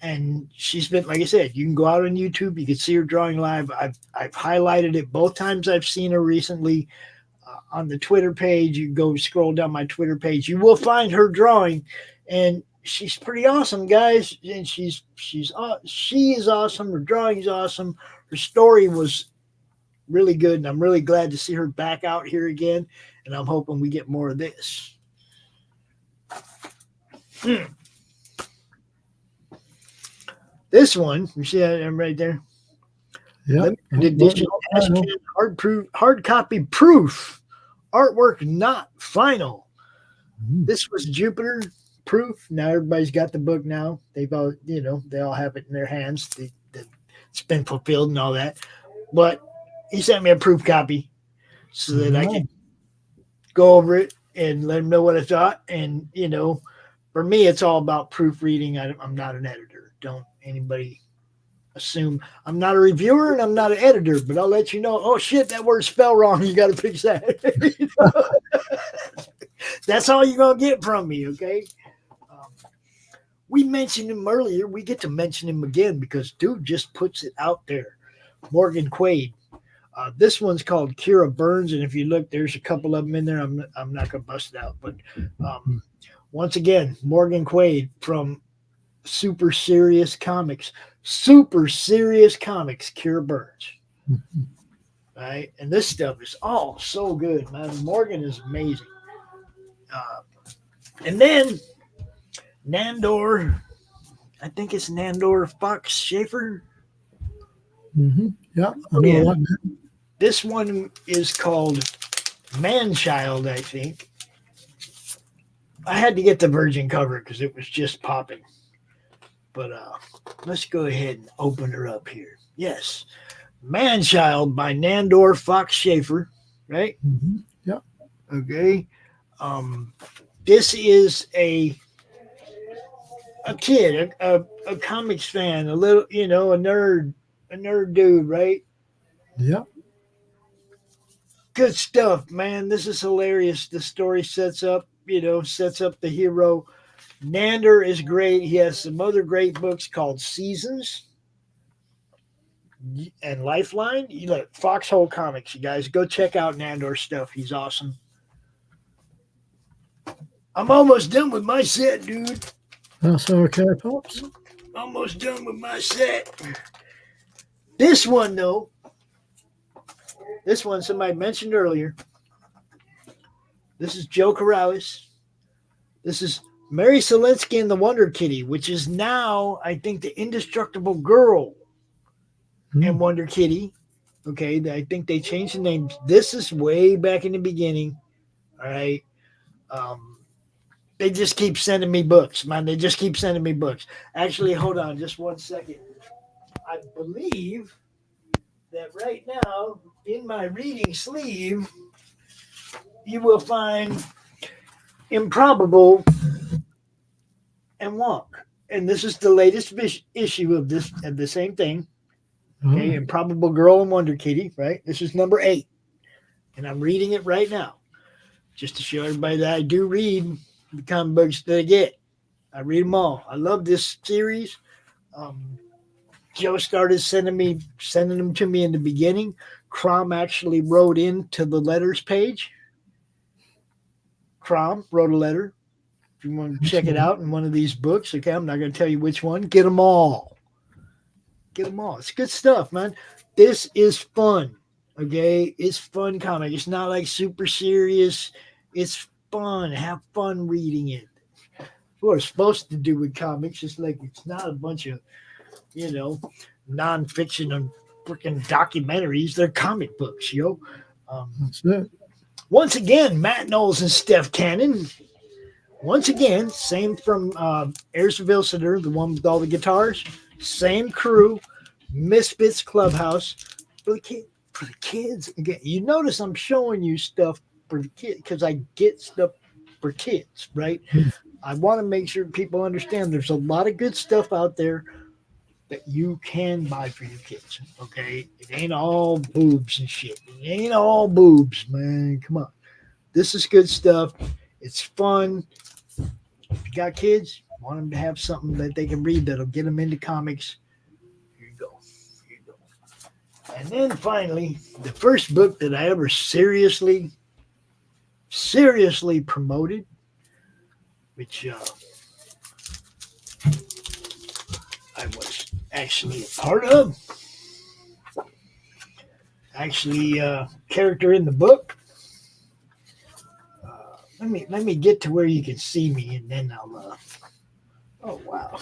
And she's been, like I said, you can go out on YouTube. You can see her drawing live. I've highlighted it both times I've seen her recently on the Twitter page. You go scroll down my Twitter page. You will find her drawing. And she's pretty awesome, guys. And she is awesome. Her drawing is awesome. Her story was really good. And I'm really glad to see her back out here again. And I'm hoping we get more of this. This one, you see that right there? Yeah. Edition, hard copy proof. Artwork not final. This was Jupiter proof. Now everybody's got the book now. They've all, they all have it in their hands. It's been fulfilled and all that. But he sent me a proof copy so that I can go over it and let him know what I thought. And, for me, it's all about proofreading. I'm not an editor. Don't anybody assume I'm not a reviewer and I'm not an editor, but I'll let you know, oh shit, that word's spelled wrong. You got to fix that. That's all you're going to get from me. Okay. We mentioned him earlier. We get to mention him again because dude just puts it out there. Morgan Quaid. This one's called Kira Burns. And if you look, there's a couple of them in there. I'm not going to bust it out, but once again, Morgan Quaid from Super Serious Comics, Kira Burns. Right? And this stuff is all so good, man. Morgan is amazing. And then Nandor, I think it's Nandor Fox Schaefer. Yeah, I know that. This one is called Manchild, I think. I had to get the virgin cover because it was just popping. But let's go ahead and open her up here. Yes. Manchild by Nandor Fox Schaefer, right? Yeah. Okay. This is a kid, a comics fan, a little, a nerd dude, right? Yeah. Good stuff, man. This is hilarious. The story sets up the hero. Nandor is great. He has some other great books called Seasons and Lifeline. You look, Foxhole Comics, you guys. Go check out Nandor's stuff. He's awesome. I'm almost done with my set, dude. That's okay, Pops. Almost done with my set. This one, though. This one somebody mentioned earlier. This is Joe Corrales. This is Mary Selinsky and the Wonder Kitty, which is now, I think, the Indestructible Girl and Wonder Kitty. Okay, I think they changed the names. This is way back in the beginning. All right. They just keep sending me books, man. They just keep sending me books. Actually, hold on just 1 second. I believe that right now in my reading sleeve, you will find Improbable and Wonk. And this is the latest issue of the same thing. Okay, Improbable Girl and Wonder Kitty, right? This is number 8. And I'm reading it right now. Just to show everybody that I do read the comic books that I get. I read them all. I love this series. Joe started sending them to me in the beginning. Crom actually wrote into the letters page. Crom wrote a letter. If you want to check it out in one of these books, okay, I'm not going to tell you which one. Get them all. Get them all. It's good stuff, man. This is fun, okay? It's fun comic. It's not like super serious. It's fun. Have fun reading it. What we're supposed to do with comics is like it's not a bunch of, you know, nonfiction and freaking documentaries. They're comic books, yo. That's it. Once again, Matt Knowles and Steph Cannon. Once again, same from Earls, the one with all the guitars. Same crew, Misfits Clubhouse for the kids. Again, you notice I'm showing you stuff for the kids because I get stuff for kids, right? I want to make sure people understand there's a lot of good stuff out there that you can buy for your kids. Okay, it ain't all boobs and shit. It ain't all boobs, man. Come on, this is good stuff. It's fun. If you got kids, want them to have something that they can read that'll get them into comics. Here you go. Here you go. And then finally, the first book that I ever seriously promoted, which I was actually a part of. Actually, character in the book. Let me get to where you can see me, and then I'll. Oh wow,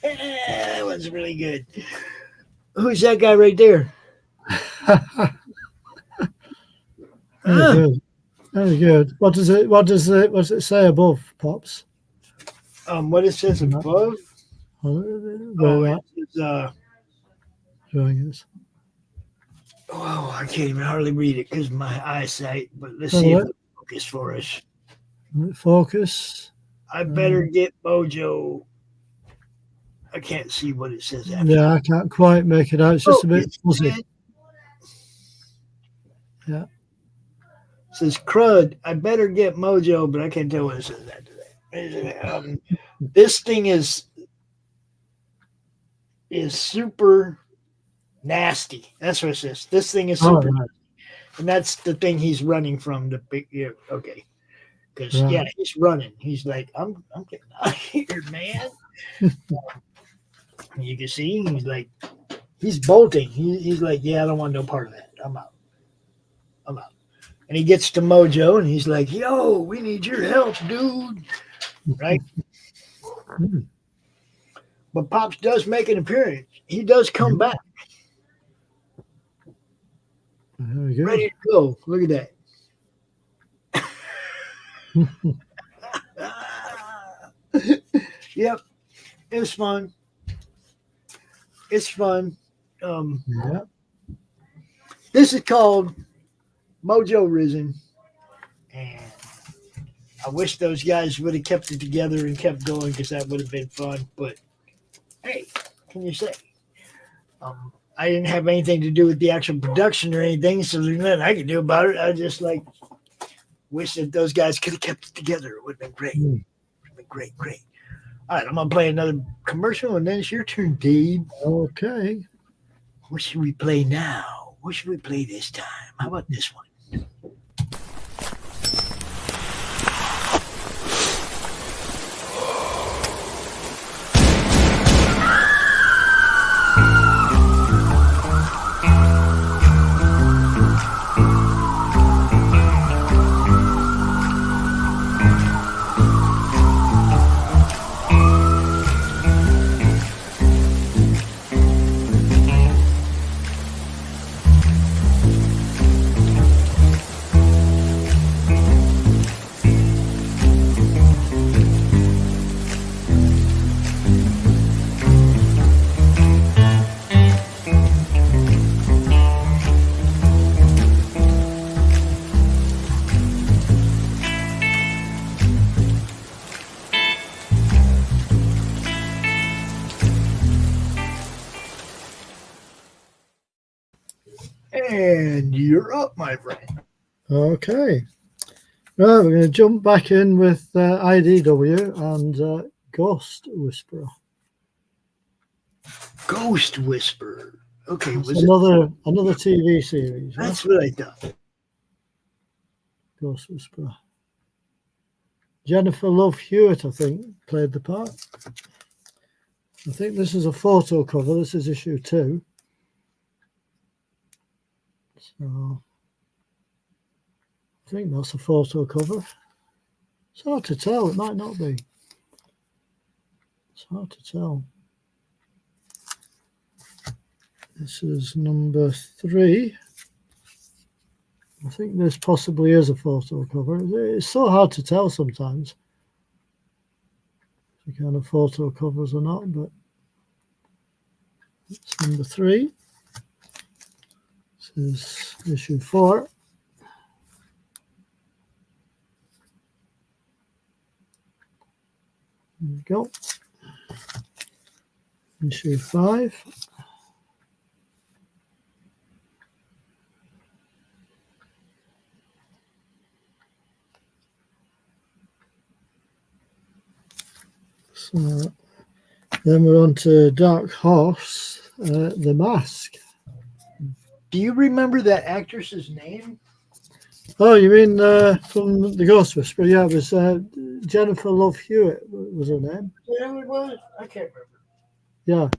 that was really good. Who's that guy right there? Very good. Very good. What does it say above, Pops? What it says above? Where drawing is. Oh, I can't even hardly read it because my eyesight. But let's see if it focus for us. Focus. I better get Mojo. I can't see what it says after. Yeah, I can't quite make it out. It's just a bit fuzzy. Yeah. It says crud. I better get Mojo, but I can't tell what it says after that. This thing is super nasty. That's what it says. This thing is super nasty. And that's the thing he's running from. The big, okay. Because he's running. He's like, I'm getting out of here, man. You can see he's like, he's bolting. He's like, yeah, I don't want no part of that. I'm out. And he gets to Mojo and he's like, yo, we need your help, dude. Right? But Pops does make an appearance. He does come back. Ready to go. Look at that. Yep, it was fun. It's fun. This is called Mojo Risen, and I wish those guys would have kept it together and kept going because that would have been fun. But hey, what can you say? I didn't have anything to do with the actual production or anything, so there's nothing I could do about it. I just wish that those guys could have kept it together. It would have been great. It would have been great. All right, I'm going to play another commercial, and then it's your turn, Dave. Okay. What should we play now? What should we play this time? How about this one? And you're up, my friend. Okay. Well, we're going to jump back in with IDW and Ghost Whisperer. Ghost Whisperer. Okay, That's was it? another TV series. Yeah? That's what I thought. Ghost Whisperer. Jennifer Love Hewitt, I think, played the part. I think this is a photo cover. This is issue 2. So I think that's a photo cover. It's hard to tell. It might not be. It's hard to tell. This is number 3. I think this possibly is a photo cover. It's so hard to tell sometimes if the kind of photo covers or not, but it's number 3. This is issue 4. There we go. Issue 5. So then we're on to Dark Horse, The Mask. Do you remember that actress's name? Oh, you mean from The Ghost Whisperer? Yeah, it was Jennifer Love Hewitt was her name. Yeah, it was. I can't remember. Yeah.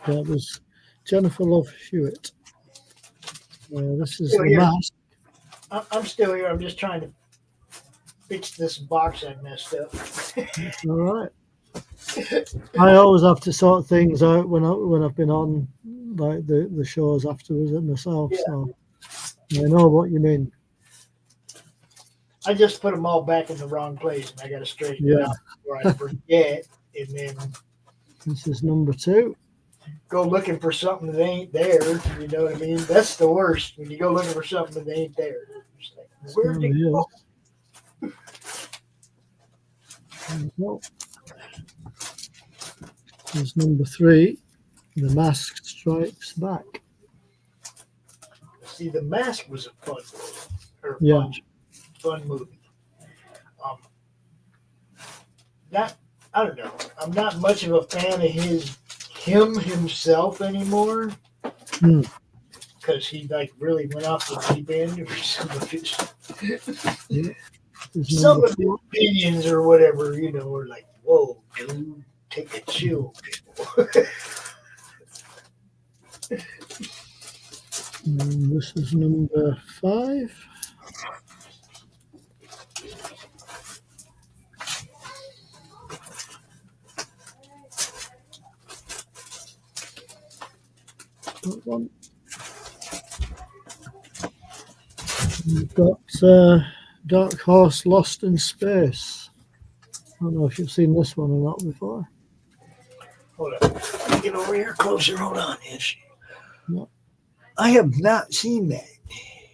Yeah, it was Jennifer Love Hewitt. This is Still The here. Mask. I'm still here. I'm just trying to fix this box I messed up. All right. I always have to sort things out when I've been on like the shows afterwards at myself. Yeah. So I know what you mean. I just put them all back in the wrong place, and I got to straighten it out before I forget. And then This is number 2. go looking for something that ain't there. You know what I mean? That's the worst when you go looking for something that ain't there. It's like, where'd it go? There we go. Here's number 3. The Mask Strikes Back. See, The Mask was a fun movie. Yeah. Fun movie. I don't know. I'm not much of a fan of himself anymore. Because he like really went off the deep end or some of his some of the opinions or whatever, you know, were like, whoa, dude, take a chill, people. And this is number 5. That one. We've got Dark Horse Lost in Space. I don't know if you've seen this one or not before. Hold on. Let me get over here closer. Hold on, Ish. Yeah. I have not seen that.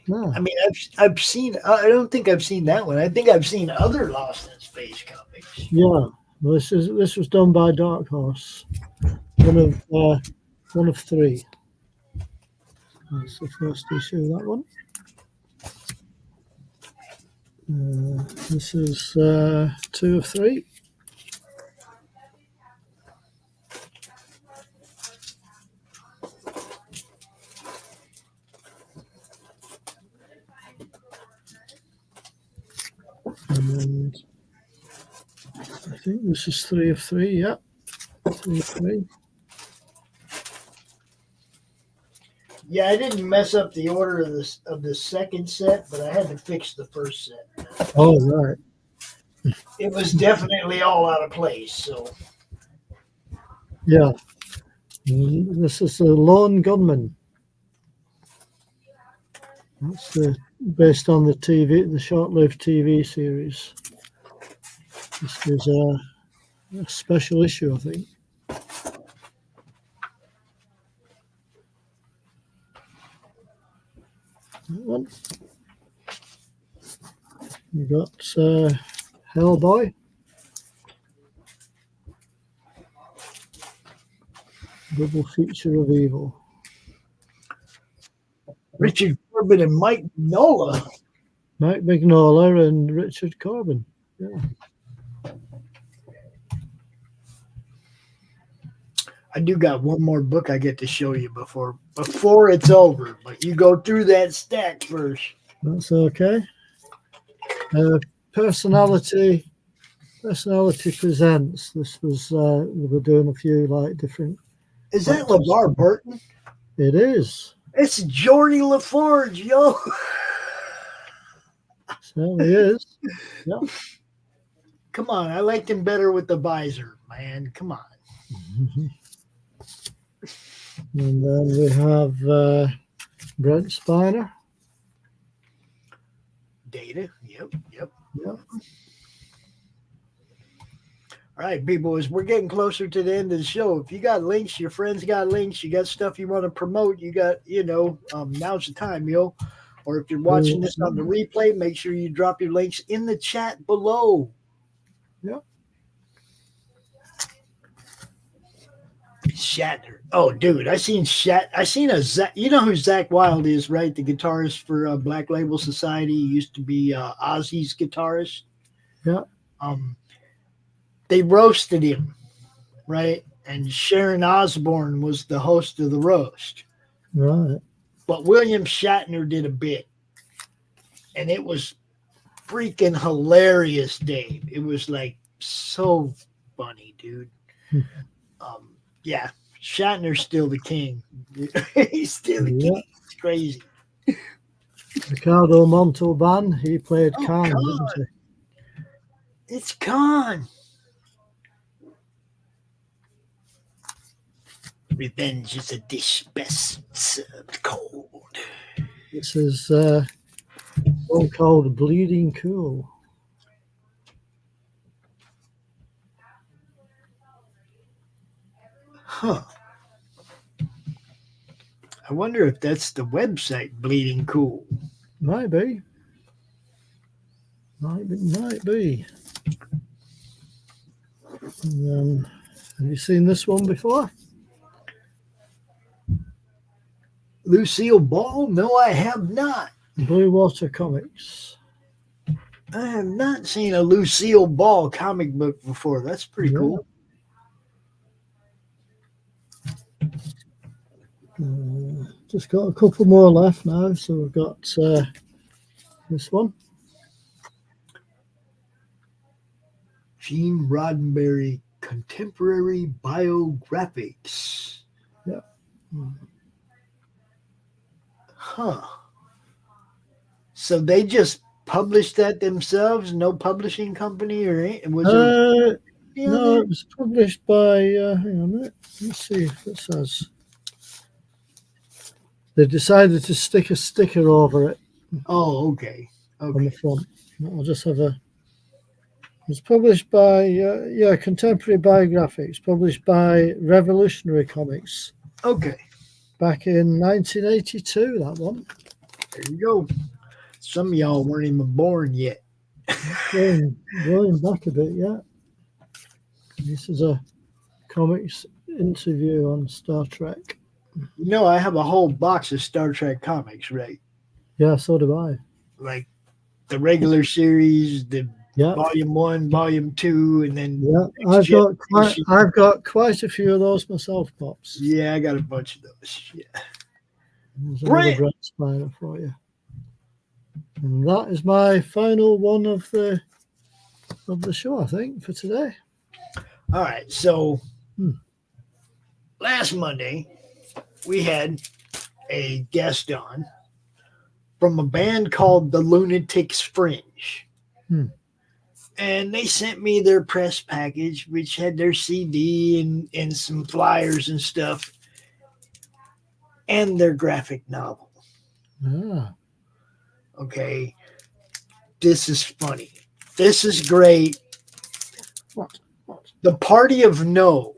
No. I mean, I've seen. I don't think I've seen that one. I think I've seen other Lost in Space comics. Yeah. Well, this was done by Dark Horse. One of 3. That's the first issue of that one. This is 2 of 3. And I think this is 3 of 3, yeah. 3 of 3. Yeah, I didn't mess up the order of the second set, but I had to fix the first set. Oh, right. It was definitely all out of place. So Yeah. And this is the Lone Gunman. That's based on the short-lived TV series. This is a special issue, I think. That one. We got Hellboy. Double feature of evil. Richard Corbin and Mike Mignola. Mike Mignola and Richard Corbin. Yeah. I do got one more book I get to show you before it's over, but you go through that stack first. That's okay. Personality Presents. This was we were doing a few like different. Is that LeVar Burton? It is. It's Geordie LaForge, yo. Certainly is. Yeah. Come on, I liked him better with the visor, man. Come on. And then we have Brent Spiner. Data. Yep. Yep. All right, people, as we're getting closer to the end of the show, if you got links, your friends got links, you got stuff you want to promote, you got, now's the time, yo. Or if you're watching this on the replay, make sure you drop your links in the chat below. Yep. Shatner. Oh, dude, I seen a Zach. You know who Zach Wilde is, right? The guitarist for Black Label Society. He used to be Ozzy's guitarist. Yeah. They roasted him, right? And Sharon Osbourne was the host of the roast. Right. But William Shatner did a bit, and it was freaking hilarious, Dave. It was like so funny, dude. Yeah, Shatner's still the king. He's still the king. It's crazy. Ricardo Montalban, he played Khan, didn't he? It's Khan. Revenge is a dish best served cold. This is one called Bleeding Cool. Huh. I wonder if that's the website, Bleeding Cool. Might be. Might be. And, have you seen this one before? Lucille Ball? No, I have not. Blue Water Comics. I have not seen a Lucille Ball comic book before. That's pretty cool. Just got a couple more left now, so we've got this one. Gene Roddenberry Contemporary Biographics. Yeah. Huh. So they just published that themselves? No publishing company or anything? Was No, it was published by. Hang on a minute. Let's see if it says. They decided to stick a sticker over it. Oh, okay. On the front. I'll just have a. It's published by Contemporary Biographics, published by Revolutionary Comics. Okay. Back in 1982, that one. There you go. Some of y'all weren't even born yet. Going back a bit, yeah. This is a comics interview on Star Trek. You know, I have a whole box of Star Trek comics, right? Yeah, so do I. Like the regular series, the Yeah. Volume 1, Volume 2, and then I've got quite a few of those myself, Pops. Yeah, I got a bunch of those. Yeah. There's another Brent Spiner for you. And that is my final one of the show, I think, for today. All right. So last Monday, we had a guest on from a band called the Lunatics Fringe. And they sent me their press package, which had their CD and some flyers and stuff, and their graphic novel. Okay. This is funny. This is great. What? The Party of No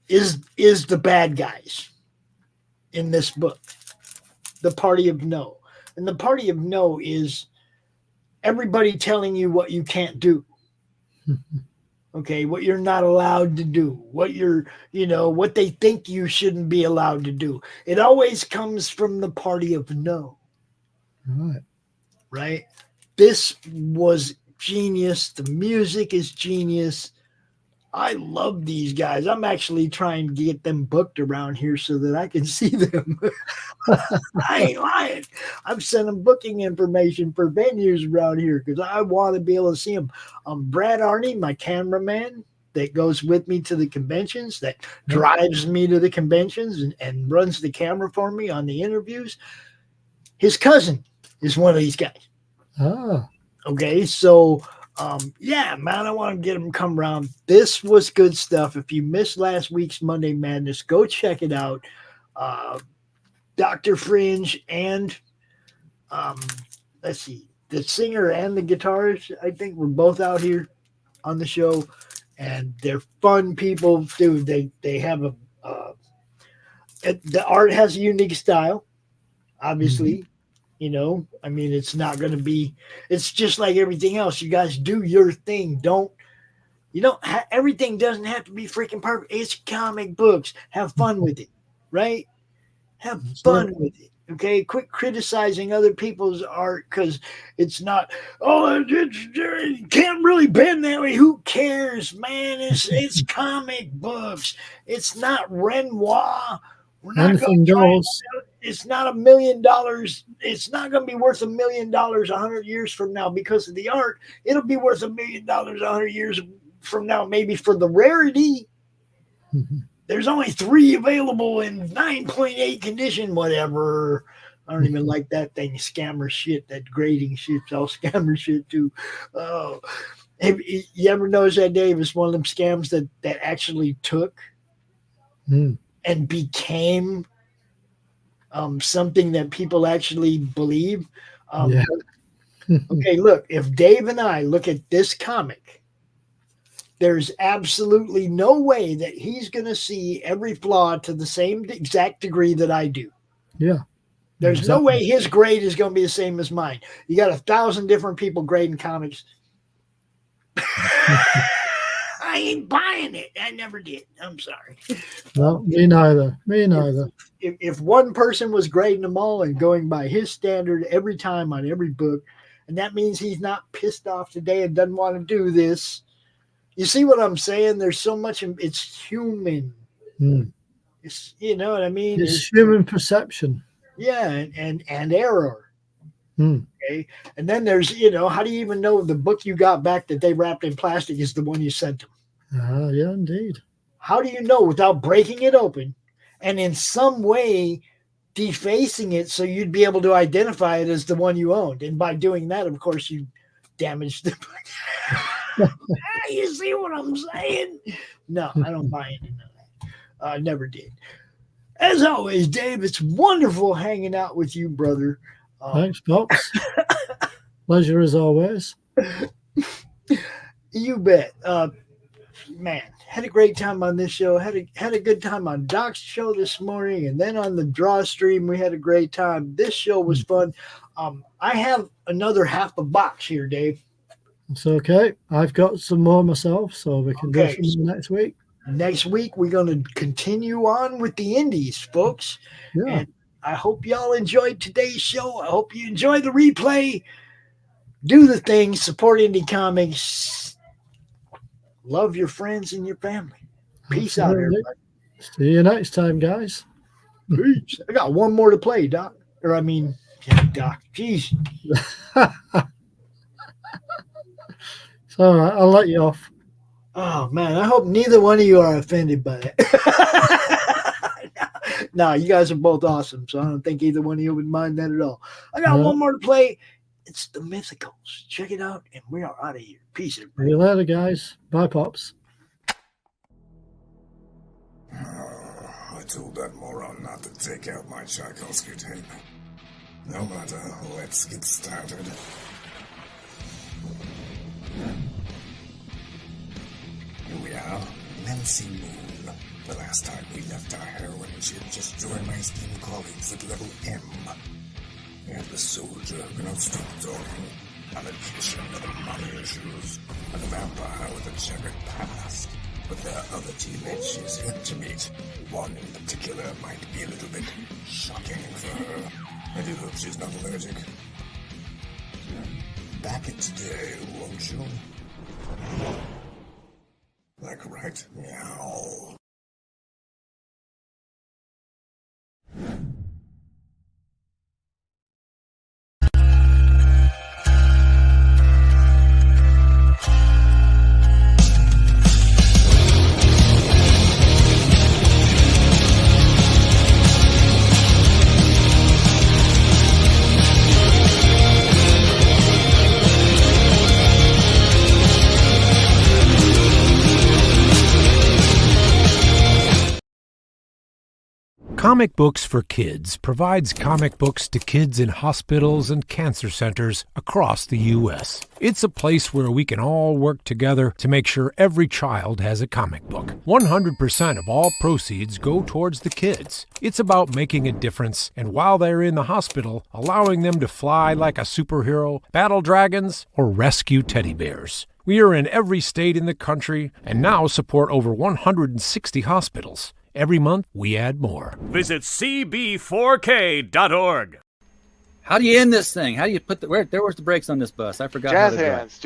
is the bad guys in this book. The Party of No. And the Party of No is everybody telling you what you can't do. Okay, what you're not allowed to do, what what they think you shouldn't be allowed to do. It always comes from the Party of No. Right? This was genius. The music is genius. I love these guys. I'm actually trying to get them booked around here so that I can see them. I ain't lying. I'm sending booking information for venues around here because I want to be able to see them. Brad Arney, my cameraman that goes with me to the conventions, that drives me to the conventions and runs the camera for me on the interviews. His cousin is one of these guys. Ah. Okay, so yeah, man, I want to get him come around. This was good stuff. If you missed last week's Monday Madness, go check it out. Dr. Fringe and let's see, the singer and the guitarist, I think, were both out here on the show, and they're fun people, dude. They have the art has a unique style, obviously. You know, I mean, it's not going to be, it's just like everything else. You guys do your thing. Everything doesn't have to be freaking perfect. It's comic books. Have fun with it, right? Have fun with it. Okay. Quit criticizing other people's art because it's not, it can't really bend that way. Who cares, man? It's comic books. It's not Renoir. We're not going to it's not $1 million. It's not going to be worth $1 million 100 years from now because of the art. It'll be worth $1 million 100 years from now, maybe for the rarity. There's only 3 available in 9.8 condition, whatever. I don't even like that thing, scammer shit, that grading shit's all scammer shit too. You ever notice that, Dave? It's one of them scams that actually took and became something that people actually believe. Okay, look, if Dave and I look at this comic, there's absolutely no way that he's going to see every flaw to the same exact degree that I do. Yeah. There's no way his grade is going to be the same as mine. You got 1,000 different people grading comics. I ain't buying it. I never did. I'm sorry. No, me neither. If one person was grading them all and going by his standard every time on every book, and that means he's not pissed off today and doesn't want to do this. You see what I'm saying? There's so much. It's human. It's, you know what I mean? It's human perception. Yeah, and error. Okay, and then there's, how do you even know the book you got back that they wrapped in plastic is the one you sent them? Yeah, indeed. How do you know without breaking it open and in some way defacing it so you'd be able to identify it as the one you owned? And by doing that, of course, you damaged the book. You see what I'm saying? No, I don't buy into that. I never did. As always, Dave, it's wonderful hanging out with you, brother. Thanks, Pops. Pleasure as always. You bet. Man, had a great time on this show. Had a good time on Doc's show this morning, and then on the draw stream we had a great time. This show was fun. I have another half a box here, Dave. It's okay. I've got some more myself, so we can do some next week. Next week we're going to continue on with the indies, folks. Yeah. And I hope y'all enjoyed today's show. I hope you enjoy the replay. Do the thing. Support indie comics. Love your friends and your family. Peace out, everybody. See you next time, guys. Peace. I got one more to play, Doc. Doc. Jeez. It's all right. I'll let you off. Oh, man. I hope neither one of you are offended by it. No, you guys are both awesome, so I don't think either one of you would mind that at all. I got one more to play. It's the Mythicals. Check it out, and we are out of here. Peace, everybody. See you later, guys. Bye, Pops. I told that moron not to take out my Tchaikovsky tape. No matter, let's get started. Here we are, Nancy Moon. The last time we left our heroine, she had just joined my esteemed colleagues at level M. And the soldier who cannot stop talking, a magician with a mommy issues, and a vampire with a checkered past. But there are other teammates she's yet to meet. One in particular might be a little bit shocking for her. I do hope she's not allergic. Back it today, won't you? Like right now. Comic Books for Kids provides comic books to kids in hospitals and cancer centers across the U.S. It's a place where we can all work together to make sure every child has a comic book. 100% of all proceeds go towards the kids. It's about making a difference, and while they're in the hospital, allowing them to fly like a superhero, battle dragons, or rescue teddy bears. We are in every state in the country and now support over 160 hospitals. Every month, we add more. Visit cb4k.org. How do you end this thing? How do you put the... Where's the brakes on this bus? I forgot. Jazz hands.